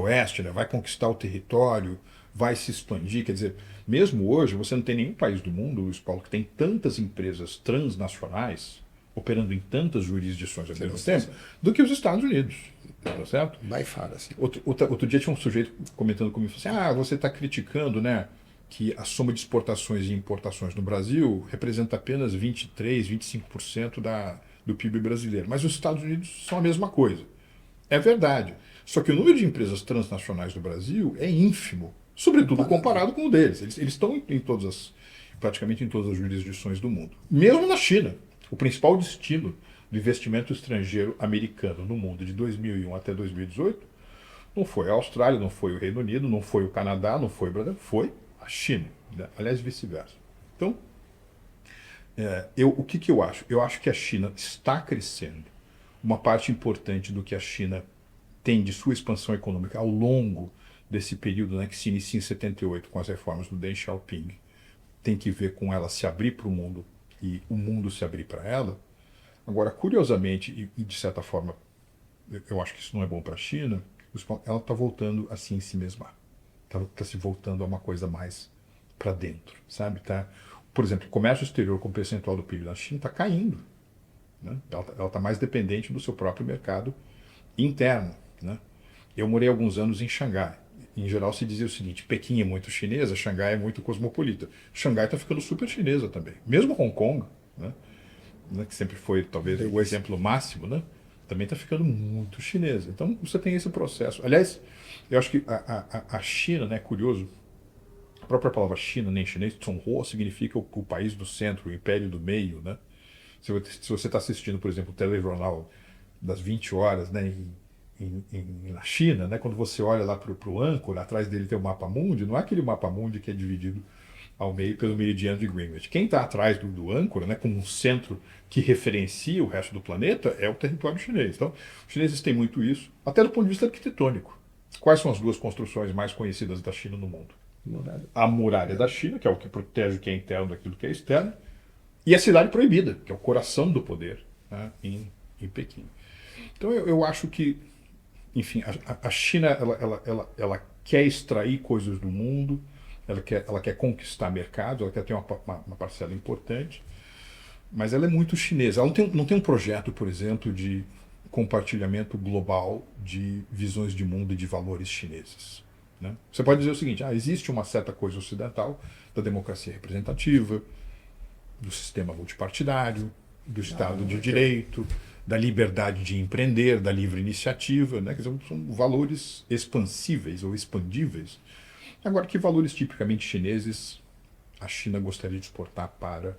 oeste, né? Vai conquistar o território, vai se expandir. Quer dizer, mesmo hoje, você não tem nenhum país do mundo, Luiz Paulo, que tem tantas empresas transnacionais operando em tantas jurisdições ao mesmo tempo do que os Estados Unidos. Tá certo? By far, assim. Outro dia tinha um sujeito comentando comigo, assim, você está criticando, né, que a soma de exportações e importações no Brasil representa apenas 23, 25% do PIB brasileiro. Mas os Estados Unidos são a mesma coisa. É verdade. Só que o número de empresas transnacionais no Brasil é ínfimo, sobretudo comparado com o deles. Eles estão praticamente em todas as jurisdições do mundo. Mesmo na China, o principal destino do investimento estrangeiro americano no mundo de 2001 até 2018 não foi a Austrália, não foi o Reino Unido, não foi o Canadá, não foi o Brasil, foi a China. Né? Aliás, vice-versa. Então, o que eu acho? Eu acho que a China está crescendo. Uma parte importante do que a China tem de sua expansão econômica ao longo desse período, né, que se inicia em 78 com as reformas do Deng Xiaoping, tem que ver com ela se abrir para o mundo e o mundo se abrir para ela. Agora, curiosamente, e de certa forma, eu acho que isso não é bom para a China, ela está voltando a se ensimesmar. Está se voltando a uma coisa mais para dentro, sabe? Por exemplo, o comércio exterior com o percentual do PIB da China está caindo. Né? Ela está mais dependente do seu próprio mercado interno. Né? Eu morei alguns anos em Xangai. Em geral se dizia o seguinte, Pequim é muito chinesa, Xangai é muito cosmopolita. Xangai está ficando super chinesa também. Mesmo Hong Kong, né, que sempre foi talvez o exemplo máximo, né, também está ficando muito chinesa. Então você tem esse processo. Aliás, eu acho que a China, né, é curioso, a própria palavra China, nem chinês, Zhonghuo, significa o país do centro, o império do meio. Né? Se você está assistindo, por exemplo, o telejornal das 20 horas, né, na China, né, quando você olha lá para o âncora, atrás dele tem o mapa mundi, não é aquele mapa mundi que é dividido ao meio pelo meridiano de Greenwich. Quem está atrás do âncora, né, como um centro que referencia o resto do planeta, é o território chinês. Então, os chineses têm muito isso, até do ponto de vista arquitetônico. Quais são as duas construções mais conhecidas da China no mundo? A muralha da China, que é o que protege o que é interno daquilo que é externo, e a cidade proibida, que é o coração do poder, né, em Pequim. Então, eu acho que, enfim, a China ela quer extrair coisas do mundo, ela quer conquistar mercados, ela quer ter uma parcela importante, mas ela é muito chinesa. Ela não tem um projeto, por exemplo, de compartilhamento global de visões de mundo e de valores chineses. Né? Você pode dizer o seguinte, existe uma certa coisa ocidental da democracia representativa, do sistema multipartidário, do Estado de Direito, da liberdade de empreender, da livre iniciativa, né? Quer dizer, são valores expansíveis ou expandíveis. Agora, que valores tipicamente chineses a China gostaria de exportar para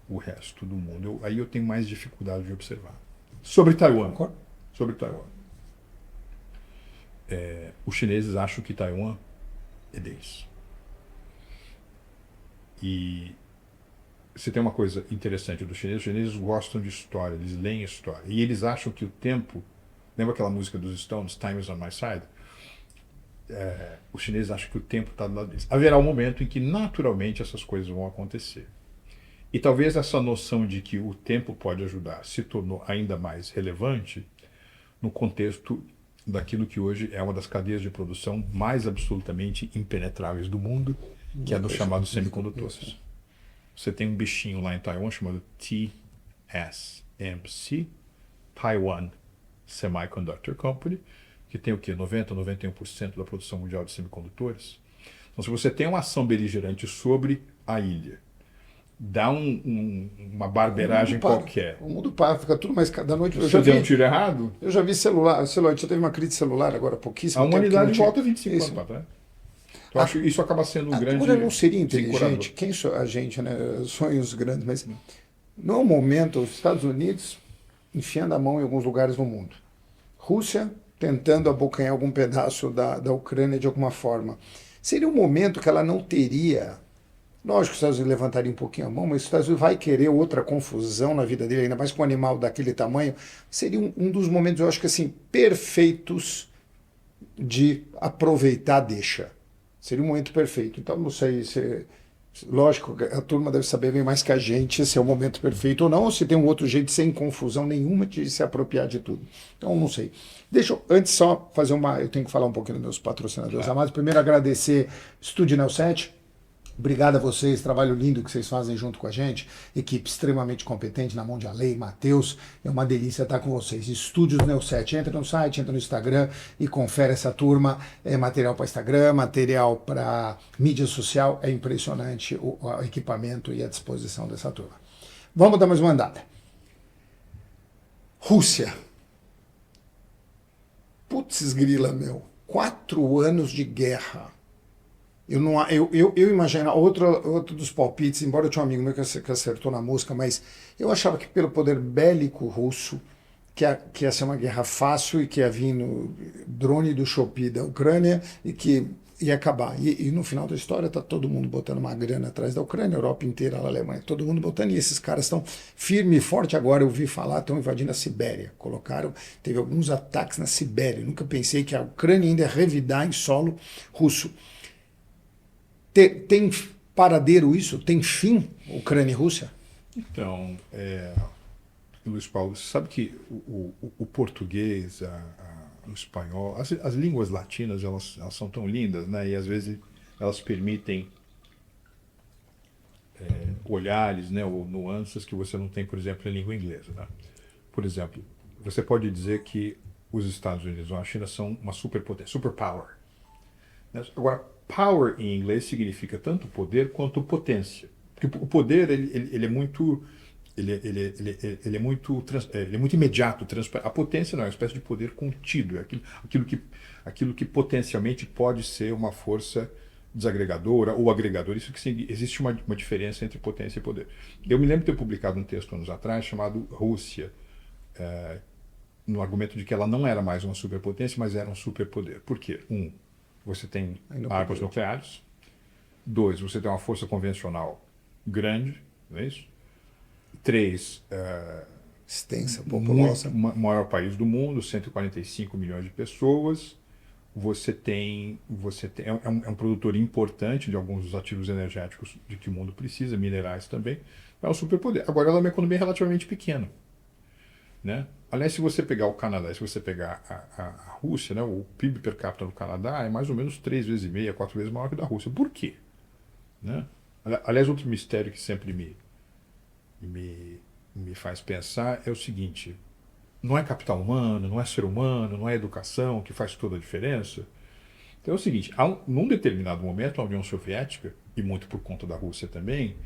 o resto do mundo? Aí eu tenho mais dificuldade de observar. Sobre Taiwan. Os chineses acham que Taiwan é deles. E você tem uma coisa interessante dos chineses. Os chineses gostam de história, eles leem história. E eles acham que o tempo... Lembra aquela música dos Stones, Time is on my side? Os chineses acham que o tempo está do lado deles. Haverá um momento em que, naturalmente, essas coisas vão acontecer. E talvez essa noção de que o tempo pode ajudar se tornou ainda mais relevante no contexto daquilo que hoje é uma das cadeias de produção mais absolutamente impenetráveis do mundo, que é dos chamados semicondutores. Você tem um bichinho lá em Taiwan chamado TSMC, Taiwan Semiconductor Company, que tem o quê? 90, 91% da produção mundial de semicondutores. Então, se você tem uma ação beligerante sobre a ilha, dá uma barbeiragem qualquer. O mundo para, fica tudo mais da noite. Você deu um tiro errado? Eu já vi celular, já teve uma crise de celular agora, pouquíssimo. A humanidade volta 25 isso. anos para trás. Então, acho que isso acaba sendo um grande. Agora não seria inteligente, quem a gente, né? Sonhos grandes, mas não é um momento, os Estados Unidos enfiando a mão em alguns lugares no mundo. Rússia tentando abocanhar algum pedaço da Ucrânia de alguma forma. Seria um momento que ela não teria. Lógico que os Estados Unidos levantaria um pouquinho a mão, mas os Estados Unidos vai querer outra confusão na vida dele, ainda mais com um animal daquele tamanho. Seria um dos momentos, eu acho que assim, perfeitos de aproveitar a deixa. Seria um momento perfeito. Então, não sei se. Lógico, a turma deve saber bem mais que a gente se é o momento perfeito ou não, ou se tem um outro jeito sem confusão nenhuma de se apropriar de tudo. Então, não sei. Deixa eu, antes só fazer uma. Eu tenho que falar um pouquinho dos meus patrocinadores amados. Primeiro, agradecer Estúdio Neo 7. Obrigado a vocês, trabalho lindo que vocês fazem junto com a gente, equipe extremamente competente na mão de Ale, Matheus, é uma delícia estar com vocês. Estúdios Neo 7, entra no site, entra no Instagram e confere essa turma, é material para Instagram, material para mídia social, é impressionante o equipamento e a disposição dessa turma. Vamos dar mais uma andada. Rússia. Putz grila, meu, 4 anos de guerra. Eu imagino, outro dos palpites, embora eu tinha um amigo meu que acertou na mosca, mas eu achava que pelo poder bélico russo, que ia ser uma guerra fácil e que ia vir no drone do Shopee da Ucrânia e que ia acabar. E no final da história está todo mundo botando uma grana atrás da Ucrânia, a Europa inteira, a Alemanha, todo mundo botando, e esses caras estão firme e forte agora, eu ouvi falar, estão invadindo a Sibéria. Teve alguns ataques na Sibéria. Eu nunca pensei que a Ucrânia ainda ia revidar em solo russo. Tem paradeiro isso? Tem fim, Ucrânia e Rússia? Então, Luiz Paulo, você sabe que o português, o espanhol, as línguas latinas, elas são tão lindas, né? E às vezes elas permitem olhares, né, ou nuances que você não tem, por exemplo, em língua inglesa. Né? Por exemplo, você pode dizer que os Estados Unidos ou a China são uma superpotência, superpower. Né? Agora, power em inglês significa tanto poder quanto potência. Porque o poder ele é muito imediato, transparente. A potência não é uma espécie de poder contido, é aquilo que potencialmente pode ser uma força desagregadora ou agregadora. Isso que existe uma diferença entre potência e poder. Eu me lembro de ter publicado um texto anos atrás chamado Rússia, no argumento de que ela não era mais uma superpotência, mas era um superpoder. Por quê? Você tem armas nucleares. 2, você tem uma força convencional grande, não é isso? 3, extensa, populosa. Maior país do mundo, 145 milhões de pessoas. É um produtor importante de alguns dos ativos energéticos de que o mundo precisa, minerais também. É um superpoder. Agora, ela é uma economia relativamente pequena. Né? Aliás, se você pegar o Canadá, se você pegar a Rússia, né, o PIB per capita do Canadá é mais ou menos 3 vezes e meia, 4 vezes maior que o da Rússia. Por quê? Né? Aliás, outro mistério que sempre me faz pensar é o seguinte: não é capital humano, não é ser humano, não é educação que faz toda a diferença. Então é o seguinte, num determinado momento a União Soviética, e muito por conta da Rússia também,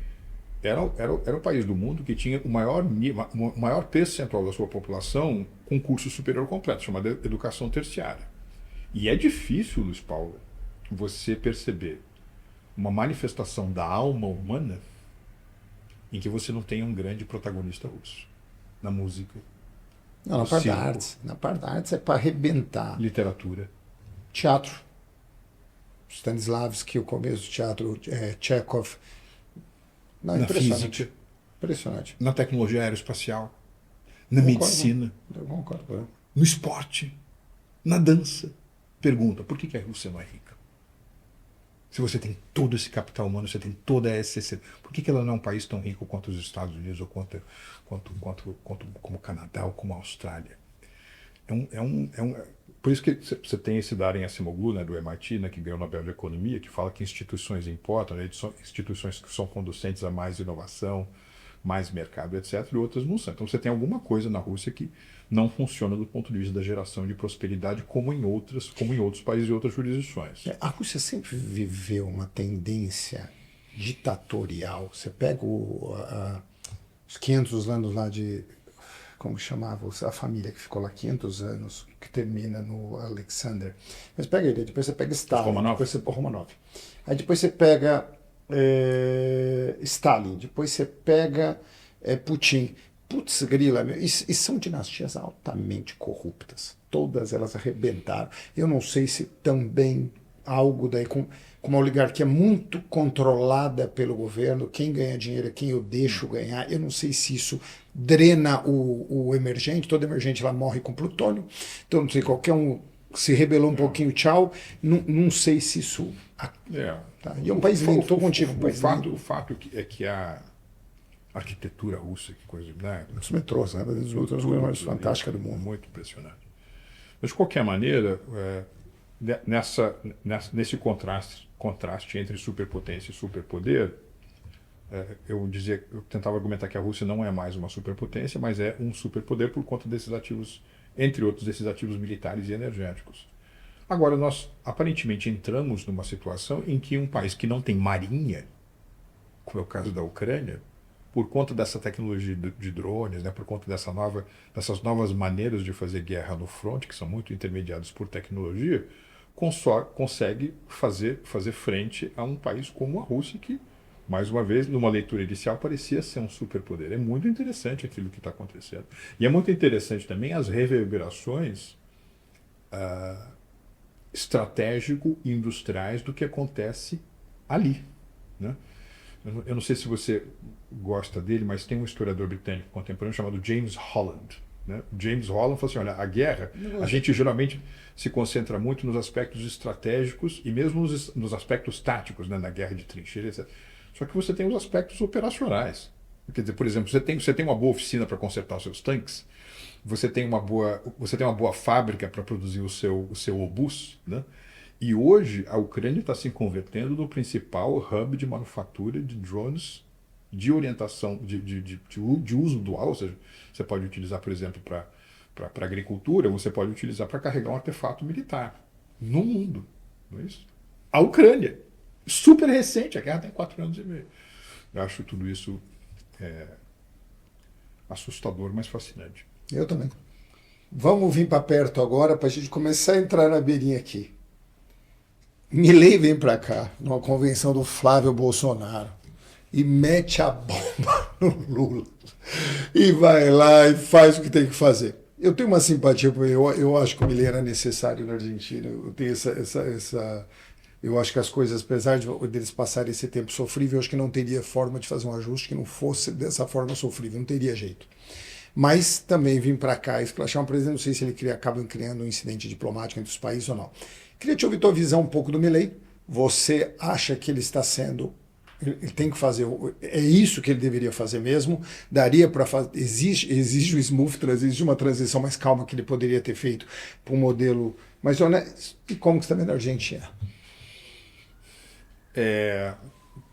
era o país do mundo que tinha o maior percentual da sua população com curso superior completo, chamado educação terciária. E é difícil, Luiz Paulo, você perceber uma manifestação da alma humana em que você não tenha um grande protagonista russo. Na música. Não, na parte da arte. Na parte da arte é para arrebentar. Literatura. Teatro. Stanislavski, o começo do teatro, Chekhov. Não, na física. Impressionante. Na tecnologia aeroespacial. Na medicina. Eu concordo. No esporte. Na dança. Pergunta, por que a Rússia não é rica? Se você tem todo esse capital humano, você tem toda essa... Por que ela não é um país tão rico quanto os Estados Unidos, ou como o Canadá, ou como a Austrália? Por isso que você tem esse Daron Acemoglu, né, do MIT, né, que ganhou o Nobel de Economia, que fala que instituições importam, né, instituições que são conducentes a mais inovação, mais mercado, etc., e outras não são. Então você tem alguma coisa na Rússia que não funciona do ponto de vista da geração de prosperidade como em outros países e outras jurisdições. A Rússia sempre viveu uma tendência ditatorial. Você pega os 500 anos lá de, como chamava, a família que ficou lá 500 anos, que termina no Alexander. Mas pega ele, depois você pega Stalin, Romanov. depois você Romanov. Aí depois você pega Stalin, depois você pega Putin. Putz, grila, e são dinastias altamente corruptas. Todas elas arrebentaram. Eu não sei se também algo daí com uma oligarquia muito controlada pelo governo, quem ganha dinheiro é quem eu deixo ganhar. Eu não sei se isso drena o emergente, todo emergente lá morre com plutônio. Então, não sei, qualquer um se rebelou um pouquinho, tchau. Não sei se isso. Tá? E é um país lindo, estou contigo. O fato é que a arquitetura russa, que coisa, né? Os metrôs, né? Os metrôs mais fantástica do mundo. Muito impressionante. Mas, de qualquer maneira, nesse contraste entre superpotência e superpoder, eu tentava argumentar que a Rússia não é mais uma superpotência, mas é um superpoder por conta desses ativos, entre outros, desses ativos militares e energéticos. Agora, nós aparentemente entramos numa situação em que um país que não tem marinha, como é o caso da Ucrânia, por conta dessa tecnologia de drones, né, por conta dessas novas maneiras de fazer guerra no front, que são muito intermediadas por tecnologia, consegue fazer frente a um país como a Rússia, que, mais uma vez, numa leitura inicial, parecia ser um superpoder. É muito interessante aquilo que está acontecendo. E é muito interessante também as reverberações estratégico-industriais do que acontece ali, né? Eu não sei se você gosta dele, mas tem um historiador britânico contemporâneo chamado James Holland. Né? James Holland falou assim, olha, a guerra, a gente geralmente se concentra muito nos aspectos estratégicos e mesmo nos aspectos táticos, né, na guerra de trincheira, etc. Só que você tem os aspectos operacionais. Quer dizer, por exemplo, você tem uma boa oficina para consertar os seus tanques, você tem uma boa fábrica para produzir o seu obus, né? E hoje a Ucrânia está se convertendo no principal hub de manufatura de drones de orientação, de uso dual, ou seja, você pode utilizar, por exemplo, para agricultura, você pode utilizar para carregar um artefato militar no mundo. Não é isso? A Ucrânia, super recente, a guerra tem 4 anos e meio. Eu acho tudo isso assustador, mas fascinante. Eu também. Vamos vir para perto agora para a gente começar a entrar na beirinha aqui. Milei vem para cá, numa convenção do Flávio Bolsonaro, e mete a bomba no Lula. E vai lá e faz o que tem que fazer. Eu tenho uma simpatia por ele, eu acho que o Milei era necessário na Argentina. Eu tenho essa eu acho que as coisas, apesar deles passarem esse tempo sofrível, eu acho que não teria forma de fazer um ajuste que não fosse dessa forma sofrível, não teria jeito. Mas também vim para cá esclachar um presidente, não sei se ele acaba criando um incidente diplomático entre os países ou não. Queria te ouvir tua visão um pouco do Milei. Você acha que ele está sendo... Ele tem que fazer... É isso que ele deveria fazer mesmo? Daria para fazer... Exige o smooth, exige uma transição mais calma que ele poderia ter feito para um modelo mais honesto. E como que você está vendo a Argentina?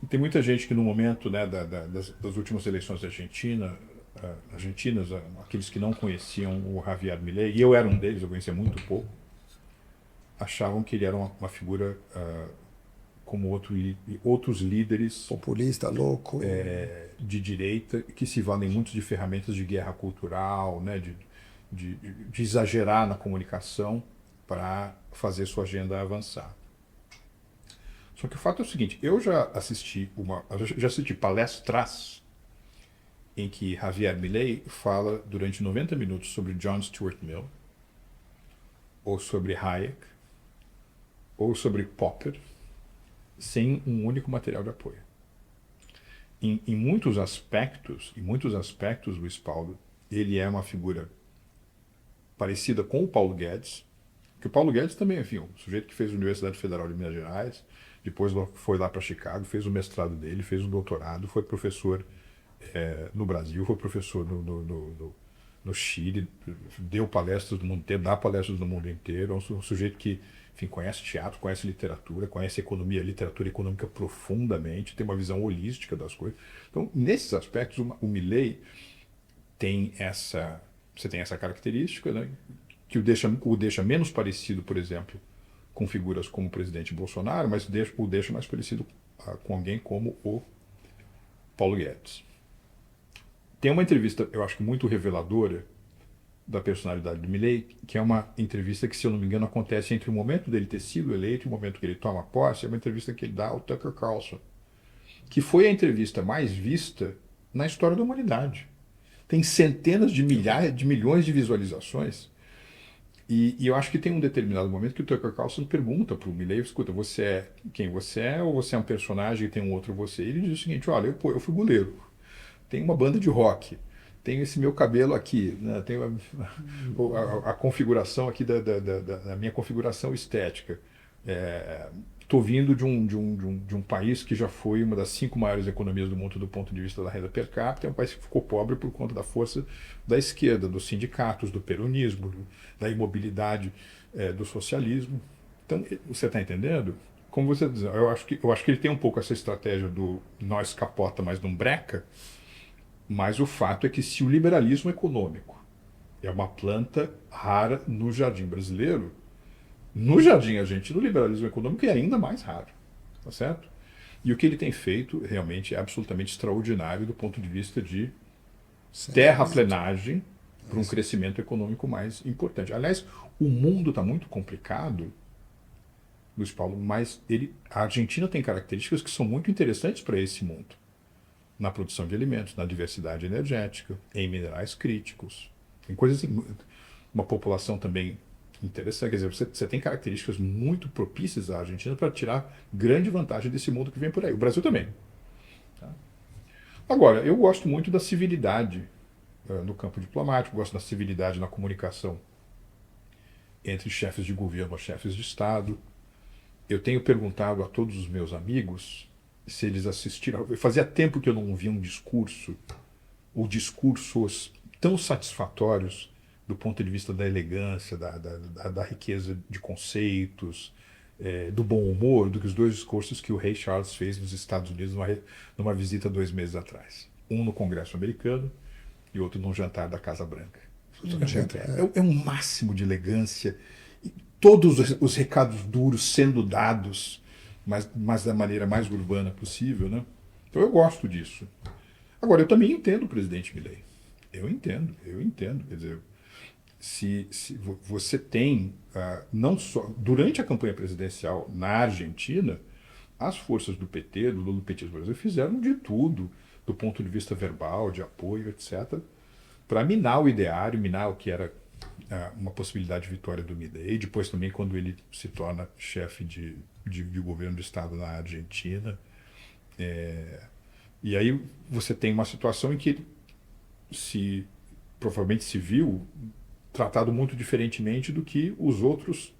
Tem muita gente que no momento, né, das últimas eleições da argentinas, aqueles que não conheciam o Javier Milei, e eu era um deles, eu conhecia muito pouco, achavam que ele era uma figura como outros líderes populista, louco, de direita, que se valem muito de ferramentas de guerra cultural, né, de exagerar na comunicação para fazer sua agenda avançar. Só que o fato é o seguinte, eu já assisti palestras em que Javier Milei fala durante 90 minutos sobre John Stuart Mill, ou sobre Hayek, ou sobre Popper, sem um único material de apoio. Em muitos aspectos, Luiz Paulo, ele é uma figura parecida com o Paulo Guedes, que o Paulo Guedes também, enfim, um sujeito que fez a Universidade Federal de Minas Gerais, depois foi lá para Chicago, fez o mestrado dele, fez um doutorado, foi professor no Brasil, foi professor no Chile, deu palestras no mundo inteiro, dá palestras no mundo inteiro, é um sujeito que enfim, conhece teatro, conhece literatura, conhece economia, literatura econômica profundamente, tem uma visão holística das coisas. Então, nesses aspectos, o Milei tem você tem essa característica, né, que o deixa menos parecido, por exemplo, com figuras como o presidente Bolsonaro, mas o deixa mais parecido com alguém como o Paulo Guedes. Tem uma entrevista, eu acho que muito reveladora, da personalidade do Milei, que é uma entrevista que, se eu não me engano, acontece entre o momento dele ter sido eleito e o momento que ele toma posse. É uma entrevista que ele dá ao Tucker Carlson, que foi a entrevista mais vista na história da humanidade. Tem centenas de milhões de visualizações. E eu acho que tem um determinado momento que o Tucker Carlson pergunta para o Milei: escuta, você é quem você é, ou você é um personagem e tem um outro você? E ele diz o seguinte: olha, eu fui goleiro, tenho uma banda de rock, tenho esse meu cabelo aqui, né? Tenho a configuração aqui da minha configuração estética. Estou vindo de um país que já foi uma das 5 maiores economias do mundo do ponto de vista da renda per capita. É um país que ficou pobre por conta da força da esquerda, dos sindicatos, do peronismo, da imobilidade, do socialismo. Então, você está entendendo? Como você diz, eu acho que ele tem um pouco essa estratégia do nós capota, mas não breca. Mas o fato é que, se o liberalismo econômico é uma planta rara no jardim brasileiro, no jardim argentino o liberalismo econômico é ainda mais raro, tá certo? E o que ele tem feito realmente é absolutamente extraordinário do ponto de vista de terraplenagem para um crescimento econômico mais importante. Aliás, o mundo está muito complicado, Luiz Paulo, mas a Argentina tem características que são muito interessantes para esse mundo. Na produção de alimentos, na diversidade energética, em minerais críticos, em coisas assim, uma população também interessante. Quer dizer, você tem características muito propícias à Argentina para tirar grande vantagem desse mundo que vem por aí. O Brasil também. Tá? Agora, eu gosto muito da civilidade no campo diplomático, gosto da civilidade na comunicação entre chefes de governo e chefes de Estado. Eu tenho perguntado a todos os meus amigos se eles assistiram. Fazia tempo que eu não via um discurso ou discursos tão satisfatórios do ponto de vista da elegância, da riqueza de conceitos, do bom humor, do que os 2 discursos que o rei Charles fez nos Estados Unidos numa visita 2 meses atrás. Um no Congresso americano e outro num jantar da Casa Branca. É um máximo de elegância. E todos os recados duros sendo dados, mas da maneira mais urbana possível, né? Então eu gosto disso. Agora, eu também entendo o presidente Milei. Eu entendo. Quer dizer, se você tem, não só durante a campanha presidencial na Argentina, as forças do PT, do lulopetismo Brasil, fizeram de tudo, do ponto de vista verbal, de apoio, etc., para minar o ideário, minar o que era uma possibilidade de vitória do Milei. Depois também, quando ele se torna chefe de governo do Estado na Argentina. E aí você tem uma situação em que ele provavelmente se viu tratado muito diferentemente do que os outros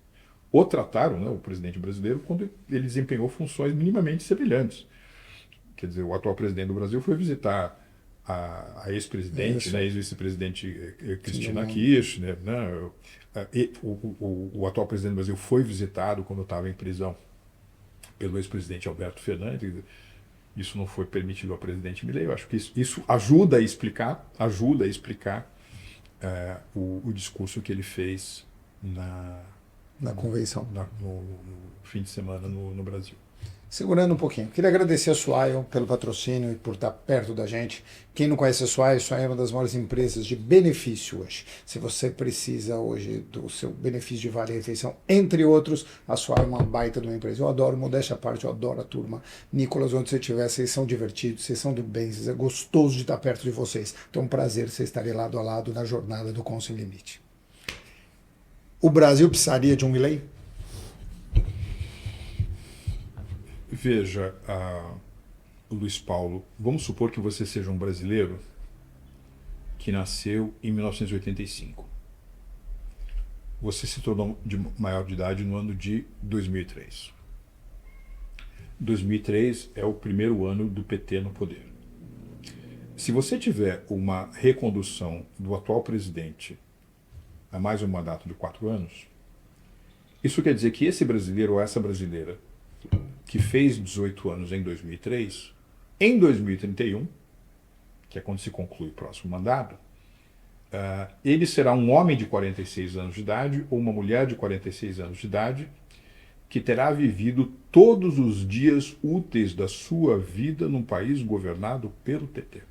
o trataram, né, o presidente brasileiro, quando ele desempenhou funções minimamente semelhantes. Quer dizer, o atual presidente do Brasil foi visitar a ex-presidente, né, ex-vice-presidente Cristina Kirchner, né, o atual presidente do Brasil foi visitado quando estava em prisão pelo ex-presidente Alberto Fernandes. Isso não foi permitido ao presidente Milei. Eu acho que isso ajuda a explicar o discurso que ele fez na convenção, no fim de semana no Brasil. Segurando um pouquinho. Queria agradecer a Swile pelo patrocínio e por estar perto da gente. Quem não conhece a Swile é uma das maiores empresas de benefício hoje. Se você precisa hoje do seu benefício de vale-refeição, entre outros, a Swile é uma baita de uma empresa. Eu adoro, modéstia à parte, eu adoro a turma. Nicolas, onde você estiver, vocês são divertidos, vocês são do bem, é gostoso de estar perto de vocês. Então é um prazer vocês estarem lado a lado na jornada do Com Sem Limite. O Brasil precisaria de um Milei? Veja, Luiz Paulo, vamos supor que você seja um brasileiro que nasceu em 1985. Você se tornou maior de idade no ano de 2003. 2003 é o primeiro ano do PT no poder. Se você tiver uma recondução do atual presidente a mais um mandato de 4 anos, Isso quer dizer que esse brasileiro ou essa brasileira que fez 18 anos em 2003, em 2031, que é quando se conclui o próximo mandato, ele será um homem de 46 anos de idade ou uma mulher de 46 anos de idade que terá vivido todos os dias úteis da sua vida num país governado pelo PT.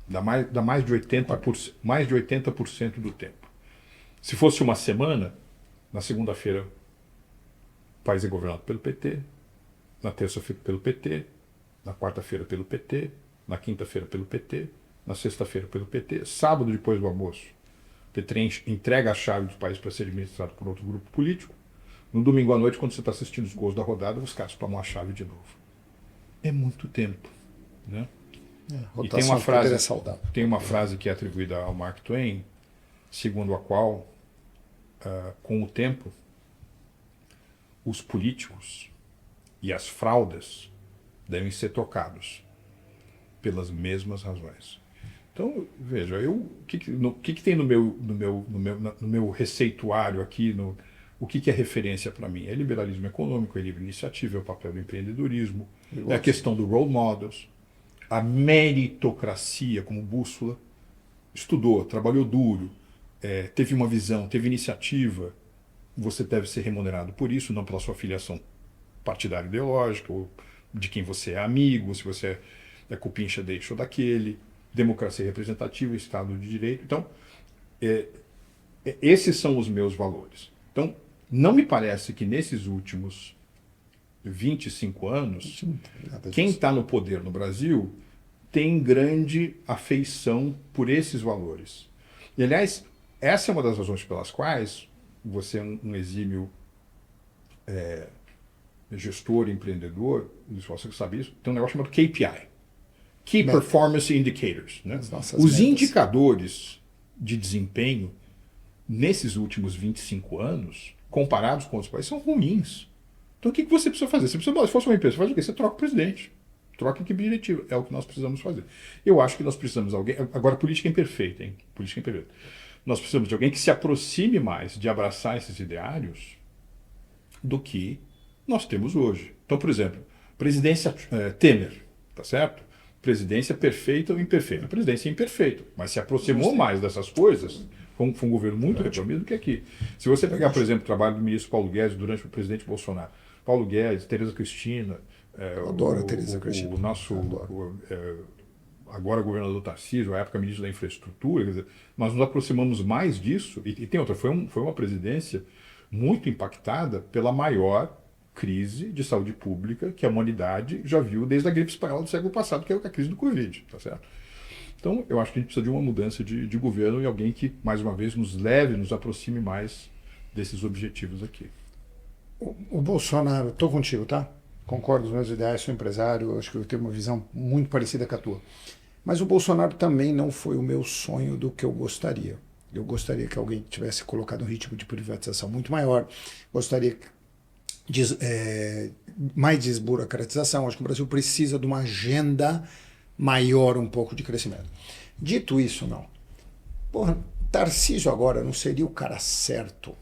Dá mais de 80% do tempo. Se fosse uma semana, na segunda-feira o país é governado pelo PT, na terça-feira pelo PT, na quarta-feira pelo PT, na quinta-feira pelo PT, na sexta-feira pelo PT, sábado depois do almoço, o PT entrega a chave do país para ser administrado por outro grupo político. No domingo à noite, quando você está assistindo os gols da rodada, os caras tomam a chave de novo. É muito tempo, né? E tem uma frase que é atribuída ao Mark Twain, segundo a qual, com o tempo, os políticos e as fraudas devem ser tocados pelas mesmas razões. Então, veja, o que tem no meu receituário aqui, o que é referência para mim? É liberalismo econômico, é livre iniciativa, é o papel do empreendedorismo, é a questão do role models, a meritocracia como bússola. Estudou, trabalhou duro, teve uma visão, teve iniciativa, você deve ser remunerado por isso, não pela sua filiação partidária ideológica, ou de quem você é amigo, se você é cupincha deste ou daquele, democracia representativa, Estado de Direito. Então, esses são os meus valores. Então, não me parece que nesses últimos 25 anos, quem está no poder no Brasil tem grande afeição por esses valores. E, aliás, essa é uma das razões pelas quais você é um exímio gestor, empreendedor, você sabe isso, tem um negócio chamado KPI. Key Performance Indicators. Né? Os indicadores de desempenho nesses últimos 25 anos, comparados com outros países, são ruins. Então o que você precisa fazer? Se fosse uma empresa, você faz o quê? Você troca o presidente. Troca a equipe diretiva. É o que nós precisamos fazer. Eu acho que nós precisamos de alguém... Agora, política é imperfeita, hein? Política é imperfeita. Nós precisamos de alguém que se aproxime mais de abraçar esses ideários do que nós temos hoje. Então, por exemplo, presidência Temer, tá certo? Presidência perfeita ou imperfeita? A presidência é imperfeita, mas se aproximou mais dessas coisas, foi um governo muito reformista do que aqui. Se você pegar, por exemplo, o trabalho do ministro Paulo Guedes durante o presidente Bolsonaro, Paulo Guedes, Tereza Cristina, adoro a Tereza Cristina. O nosso agora governador Tarcísio, à época ministro da Infraestrutura, quer dizer, nós nos aproximamos mais disso, e tem outra, foi uma presidência muito impactada pela maior crise de saúde pública que a humanidade já viu desde a gripe espanhola do século passado, que é a crise do Covid, tá certo? Então, eu acho que a gente precisa de uma mudança de governo e alguém que, mais uma vez, nos aproxime mais desses objetivos aqui. O Bolsonaro, estou contigo, tá? Concordo com os meus ideais, sou empresário, acho que eu tenho uma visão muito parecida com a tua. Mas o Bolsonaro também não foi o meu sonho do que eu gostaria. Eu gostaria que alguém tivesse colocado um ritmo de privatização muito maior, gostaria mais desburocratização. Acho que o Brasil precisa de uma agenda maior um pouco de crescimento. Dito isso, não. Porra, Tarcísio agora não seria o cara certo.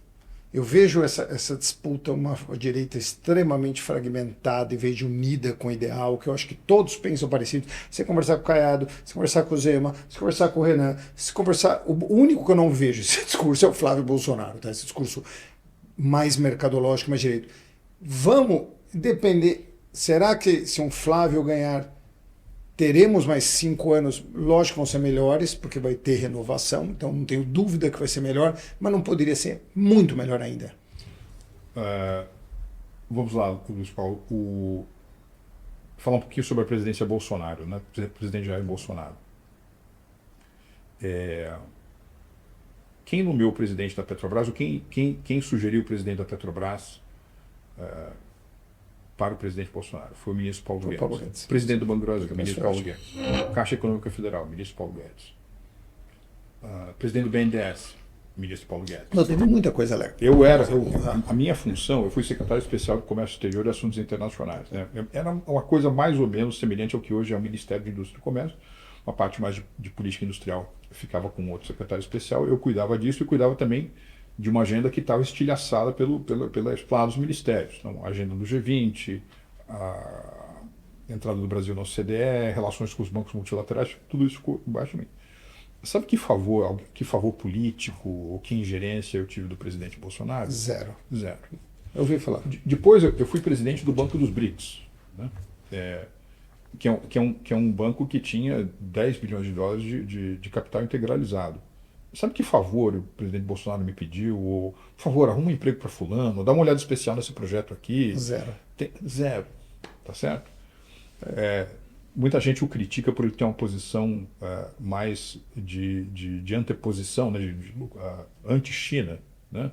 Eu vejo essa disputa, uma direita extremamente fragmentada em vez de unida com o ideal, que eu acho que todos pensam parecido. Você conversar com o Caiado, você conversar com o Zema, você conversar com o Renan, você conversar... O único que eu não vejo esse discurso é o Flávio Bolsonaro, tá? Esse discurso mais mercadológico, mais direito. Vamos depender. Será que se um Flávio ganhar, teremos mais 5 anos? Lógico que vão ser melhores, porque vai ter renovação, então não tenho dúvida que vai ser melhor, mas não poderia ser muito melhor ainda. Vamos lá, Luiz Paulo. Falar um pouquinho sobre a presidência Bolsonaro, né? Presidente Jair Bolsonaro. Quem nomeou o presidente da Petrobras, ou quem sugeriu o presidente da Petrobras para o presidente Bolsonaro? Foi o ministro Paulo Guedes. Presidente do Banco do Brasil, ministro Paulo Guedes. Caixa Econômica Federal, ministro Paulo Guedes. Presidente do BNDES, ministro Paulo Guedes. Não, teve muita coisa legal. A minha função, eu fui secretário especial do Comércio Exterior e Assuntos Internacionais. Né? Era uma coisa mais ou menos semelhante ao que hoje é o Ministério de Indústria e Comércio. Uma parte mais de política industrial ficava com outro secretário especial. Eu cuidava disso e cuidava também de uma agenda que estava estilhaçada pelos planos ministérios. Então, a agenda do G20, a entrada do Brasil na OCDE, relações com os bancos multilaterais, tudo isso ficou embaixo de mim. Sabe que favor político ou que ingerência eu tive do presidente Bolsonaro? Zero. Zero. Eu ouvi falar. Depois eu fui presidente do Banco dos BRICS, né? Que é um banco que tinha 10 bilhões de dólares de capital integralizado. Sabe que favor o presidente Bolsonaro me pediu? Ou, por favor, arruma um emprego para fulano, dá uma olhada especial nesse projeto aqui. Zero. Zero. Tá certo? Muita gente o critica por ele ter uma posição mais de anteposição, né, anti-China, né?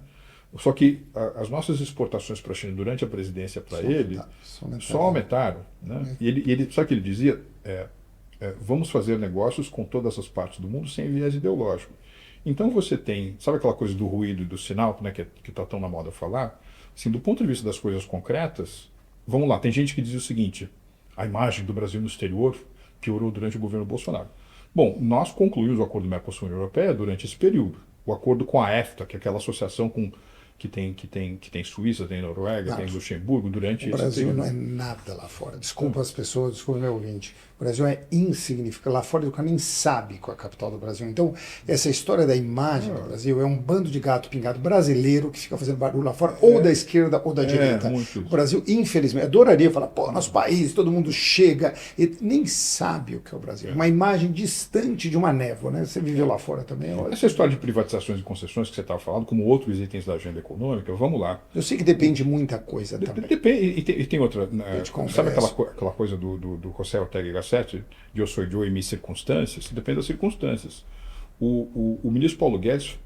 Só que as nossas exportações para a China durante a presidência para ele só aumentaram. Né? E ele, sabe o que ele dizia? Vamos fazer negócios com todas as partes do mundo sem viés ideológico. Então você tem, sabe aquela coisa do ruído e do sinal, né, que está tão na moda falar? Assim, do ponto de vista das coisas concretas, vamos lá, tem gente que diz o seguinte: a imagem do Brasil no exterior piorou durante o governo Bolsonaro. Bom, nós concluímos o acordo Mercosul-União Europeia durante esse período. O acordo com a EFTA, que é aquela associação que tem Suíça, tem Noruega, tem Luxemburgo, durante esse período. O Brasil não é nada lá fora. Desculpa as pessoas, desculpa meu ouvinte. O Brasil é insignificante. Lá fora o cara nem sabe qual é a capital do Brasil. Então, essa história da imagem do Brasil é um bando de gato pingado brasileiro que fica fazendo barulho lá fora, ou da esquerda ou da direita. Muito. O Brasil, infelizmente, adoraria falar, pô, nosso país, todo mundo chega, e nem sabe o que é o Brasil. Uma imagem distante de uma névoa, né? Você viveu lá fora também. Olha. Essa história de privatizações e concessões que você estava falando, como outros itens da agenda econômica, vamos lá. Eu sei que depende muita coisa também. Depende, e tem outra. Sabe aquela coisa do José Ortega y Gasset, de eu sou eu e minhas circunstâncias? Depende das circunstâncias. O ministro Paulo Guedes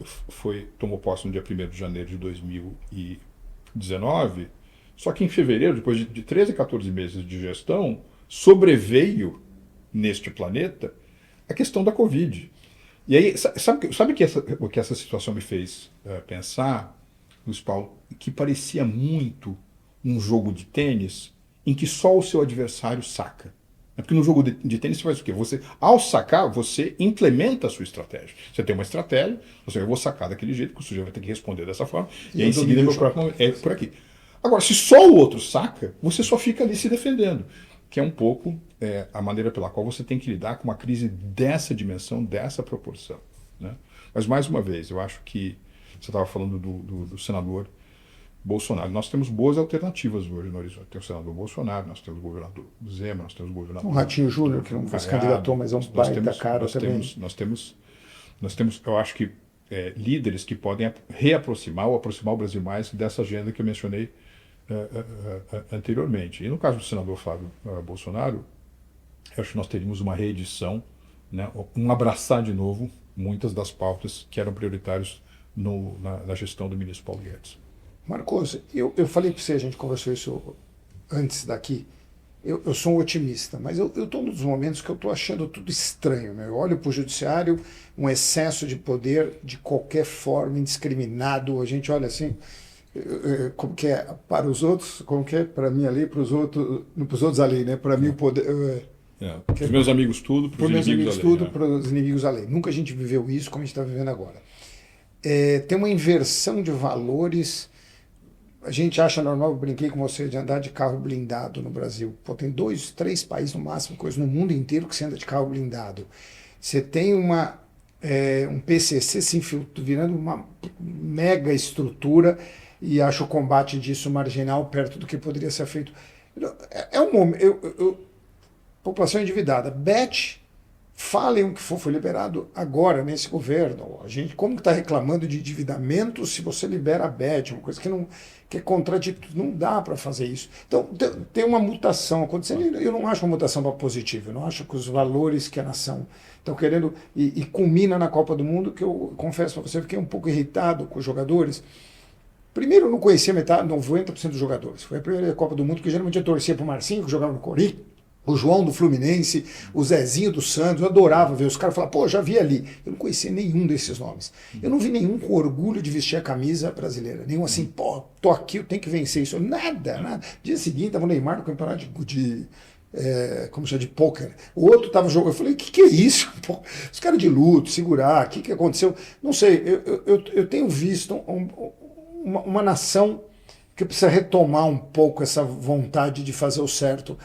tomou posse no dia 1º de janeiro de 2019, só que em fevereiro, depois de 13 a 14 meses de gestão, sobreveio neste planeta a questão da Covid. E aí, sabe o que essa situação me fez pensar, Luiz Paulo? Que parecia muito um jogo de tênis em que só o seu adversário saca. Porque no jogo de tênis você faz o quê? Ao sacar, você implementa a sua estratégia. Você tem uma estratégia, eu vou sacar daquele jeito, que o sujeito vai ter que responder dessa forma, e aí em seguida é por aqui. Agora, se só o outro saca, você só fica ali se defendendo, que é um pouco a maneira pela qual você tem que lidar com uma crise dessa dimensão, dessa proporção. Né? Mas, mais uma vez, eu acho que você estava falando do senador Bolsonaro. Nós temos boas alternativas hoje no horizonte. Tem o senador Bolsonaro, nós temos o governador Zema, nós temos o governador... O Ratinho Júnior, que não se candidatou, mas é um baita cara também. Nós temos, eu acho que, líderes que podem reaproximar ou aproximar o Brasil mais dessa agenda que eu mencionei anteriormente. E no caso do senador Flávio Bolsonaro, eu acho que nós teríamos uma reedição, né, um abraçar de novo muitas das pautas que eram prioritárias na gestão do ministro Paulo Guedes. Marcos, eu falei para você, a gente conversou isso antes daqui, eu sou um otimista, mas eu estou nos momentos que eu estou achando tudo estranho. Né? Eu olho para o judiciário, um excesso de poder de qualquer forma, indiscriminado, a gente olha assim, como que é para os outros, como que é para mim a lei, para os outros a lei, né? Para mim o poder... Para os meus amigos tudo, para os inimigos a lei. Para os inimigos a lei. Nunca a gente viveu isso como a gente está vivendo agora. Tem uma inversão de valores. A gente acha normal, eu brinquei com você, de andar de carro blindado no Brasil. Pô, tem 2, 3 países no máximo, coisa no mundo inteiro que você anda de carro blindado. Você tem um PCC se virando uma mega estrutura e acho o combate disso marginal perto do que poderia ser feito. É um momento... População endividada. Bet, falem o que foi liberado agora nesse governo. A gente, como que está reclamando de endividamento se você libera a Bet? Uma coisa que é contraditória. Não dá para fazer isso. Então, tem uma mutação acontecendo. Eu não acho uma mutação para positivo. Eu não acho que os valores que a nação estão querendo... E culmina na Copa do Mundo, que eu confesso para você, fiquei um pouco irritado com os jogadores. Primeiro, eu não conhecia 90% dos jogadores. Foi a primeira Copa do Mundo que geralmente eu torcia para o Marcinho, que jogava no Corinthians, o João do Fluminense, o Zezinho do Santos. Eu adorava ver os caras falar, pô, já vi ali. Eu não conhecia nenhum desses nomes. Eu não vi nenhum com orgulho de vestir a camisa brasileira. Nenhum assim, pô, tô aqui, eu tenho que vencer isso. Nada. Dia seguinte, estava o Neymar no campeonato como chama, de pôquer. O outro estava jogando. Eu falei, o que é isso? Pô, os caras de luto, segurar, o que aconteceu? Não sei, eu tenho visto uma nação que precisa retomar um pouco essa vontade de fazer o certo.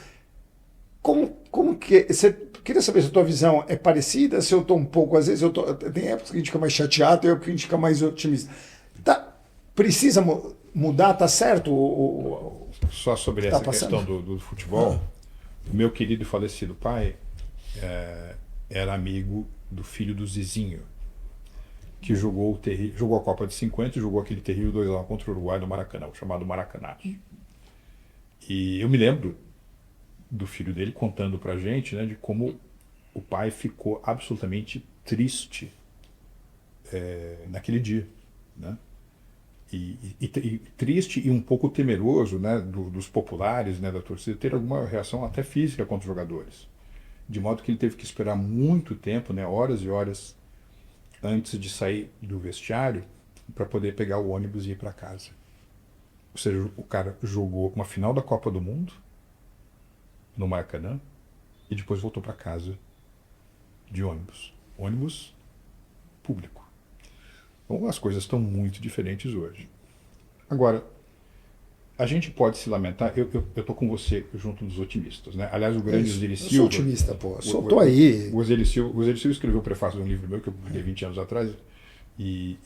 Como que. Você queria saber se a tua visão é parecida, se eu estou um pouco, às vezes tem épocas que a gente fica mais chateado, tem épocas que a gente fica mais otimista. Precisa mudar, tá certo? Só sobre essa questão do futebol, o meu querido e falecido pai era amigo do filho do Zizinho, que jogou a Copa de 50 e jogou aquele terrível 2-1 contra o Uruguai no Maracanã, o chamado Maracanazo. E eu me lembro do filho dele contando pra gente, né, de como o pai ficou absolutamente triste naquele dia, né? E triste e um pouco temeroso, né, dos populares, né, da torcida, ter alguma reação até física contra os jogadores. De modo que ele teve que esperar muito tempo, né, horas e horas, antes de sair do vestiário, para poder pegar o ônibus e ir para casa. Ou seja, o cara jogou uma final da Copa do Mundo, no Maracanã, e depois voltou para casa de ônibus. Ônibus público. Então as coisas estão muito diferentes hoje. Agora, a gente pode se lamentar, eu estou com você junto dos otimistas, né? Aliás, o grande Osiris Silva... Eu sou otimista, pô. Tô aí. O Osiris Silva escreveu o prefácio de um livro meu, que eu publiquei 20 anos atrás, e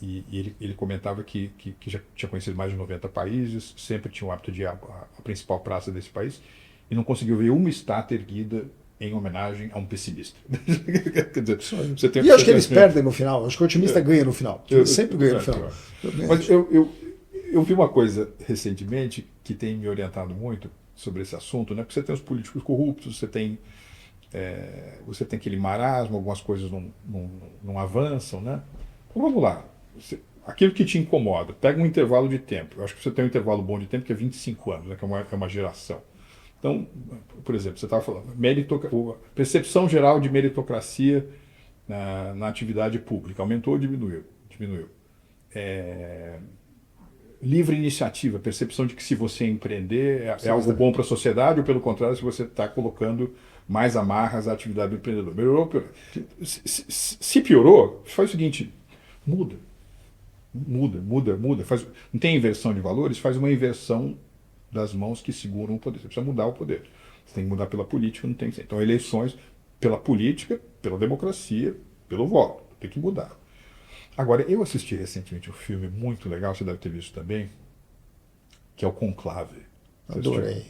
ele comentava que já tinha conhecido mais de 90 países, sempre tinha o hábito de ir à principal praça desse país, e não conseguiu ver uma estátua erguida em homenagem a um pessimista. Quer dizer, você tem, e acho que eles perdem no final. Acho que o otimista ganha no final. Ele sempre ganha no final. Mas eu vi uma coisa recentemente que tem me orientado muito sobre esse assunto, né? Porque você tem os políticos corruptos, você tem aquele marasmo, algumas coisas não avançam, né? Então vamos lá. Aquilo que te incomoda, pega um intervalo de tempo. Eu acho que você tem um intervalo bom de tempo que é 25 anos, né? Que é uma geração. Então, por exemplo, você estava falando, percepção geral de meritocracia na atividade pública, aumentou ou diminuiu? Diminuiu. Livre iniciativa, percepção de que se você empreender é algo bom para a sociedade, ou pelo contrário, se você está colocando mais amarras à atividade do empreendedor. Melhorou, piorou. Se piorou, faz o seguinte, muda. Não tem inversão de valores, faz uma inversão das mãos que seguram o poder. Você precisa mudar o poder. Você tem que mudar pela política, não tem que ser. Então, eleições pela política, pela democracia, pelo voto. Tem que mudar. Agora, eu assisti recentemente um filme muito legal, você deve ter visto também, que é o Conclave. Adorei.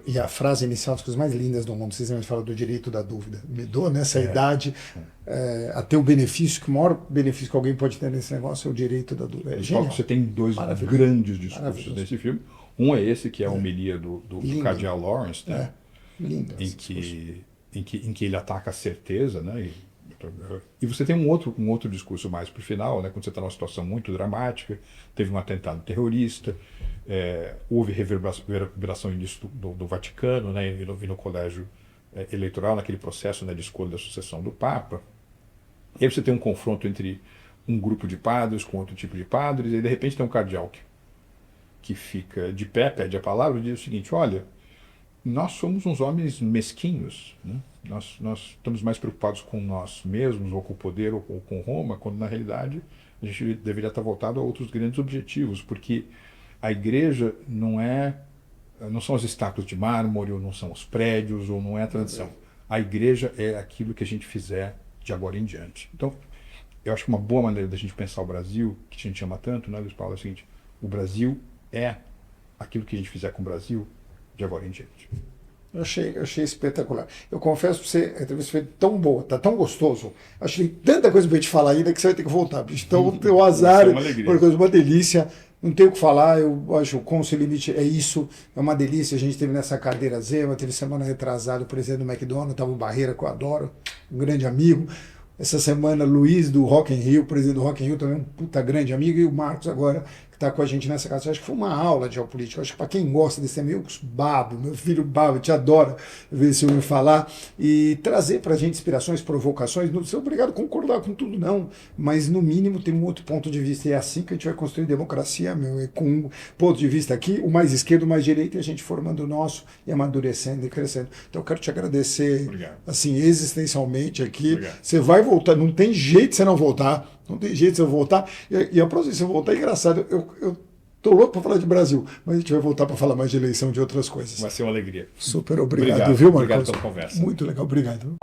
E a frase inicial, das coisas mais lindas do mundo, vocês lembram de falar do direito da dúvida. Me dou nessa idade a ter o benefício, que o maior benefício que alguém pode ter nesse negócio é o direito da dúvida. Você tem dois grandes discursos nesse filme. Um é esse, que é a homilia do cardeal Lawrence, né? Lindo, em que ele ataca a certeza, né? E você tem um outro discurso mais para o final, né? Quando você está numa situação muito dramática, teve um atentado terrorista, houve reverberação início do Vaticano, né? E no colégio eleitoral, naquele processo, né, de escolha da sucessão do Papa. E aí você tem um confronto entre um grupo de padres com outro tipo de padres, e aí, de repente tem um cardeal que fica de pé, pede a palavra e diz o seguinte: olha, nós somos uns homens mesquinhos, né? Nós estamos mais preocupados com nós mesmos, ou com o poder, ou com Roma, quando na realidade a gente deveria estar voltado a outros grandes objetivos, porque a igreja não são as estátuas de mármore, ou não são os prédios, ou não é a tradição. A igreja é aquilo que a gente fizer de agora em diante. Então, eu acho que uma boa maneira da gente pensar o Brasil, que a gente ama tanto, né, Luiz Paulo, é o seguinte: o Brasil é aquilo que a gente fizer com o Brasil de agora em diante. Eu achei espetacular. Eu confesso para você, a entrevista foi tão boa, tá tão gostoso. Acho que tem tanta coisa para gente falar ainda que você vai ter que voltar. Então, o azar, uma delícia. Não tenho o que falar, eu acho que o Com Sem Limite é isso, é uma delícia. A gente teve nessa cadeira Zema, teve semana retrasada o presidente do McDonald's, Otávio Barreira, que eu adoro, um grande amigo. Essa semana, Luiz do Rock in Rio, o presidente do Rock in Rio também, um puta grande amigo, e o Marcos agora, que estar com a gente nessa casa. Eu acho que foi uma aula de geopolítica. Eu acho que para quem gosta desse tema, eu babo, meu filho baba, te adora ver esse homem falar e trazer para a gente inspirações, provocações. Não sou obrigado a concordar com tudo, não, mas no mínimo tem um outro ponto de vista. E é assim que a gente vai construir democracia, meu. É com um ponto de vista aqui, o mais esquerdo, o mais direito, e a gente formando o nosso e amadurecendo e crescendo. Então eu quero te agradecer, Obrigado. assim, existencialmente aqui. Obrigado. Você vai voltar, não tem jeito de você não voltar. Não tem jeito de você voltar. E a próxima vez que você voltar é engraçado. Eu tô louco para falar de Brasil, mas a gente vai voltar para falar mais de eleição, de outras coisas. Vai ser uma alegria. Super obrigado, Obrigado, viu, Marcos? obrigado pela conversa. Muito legal, obrigado.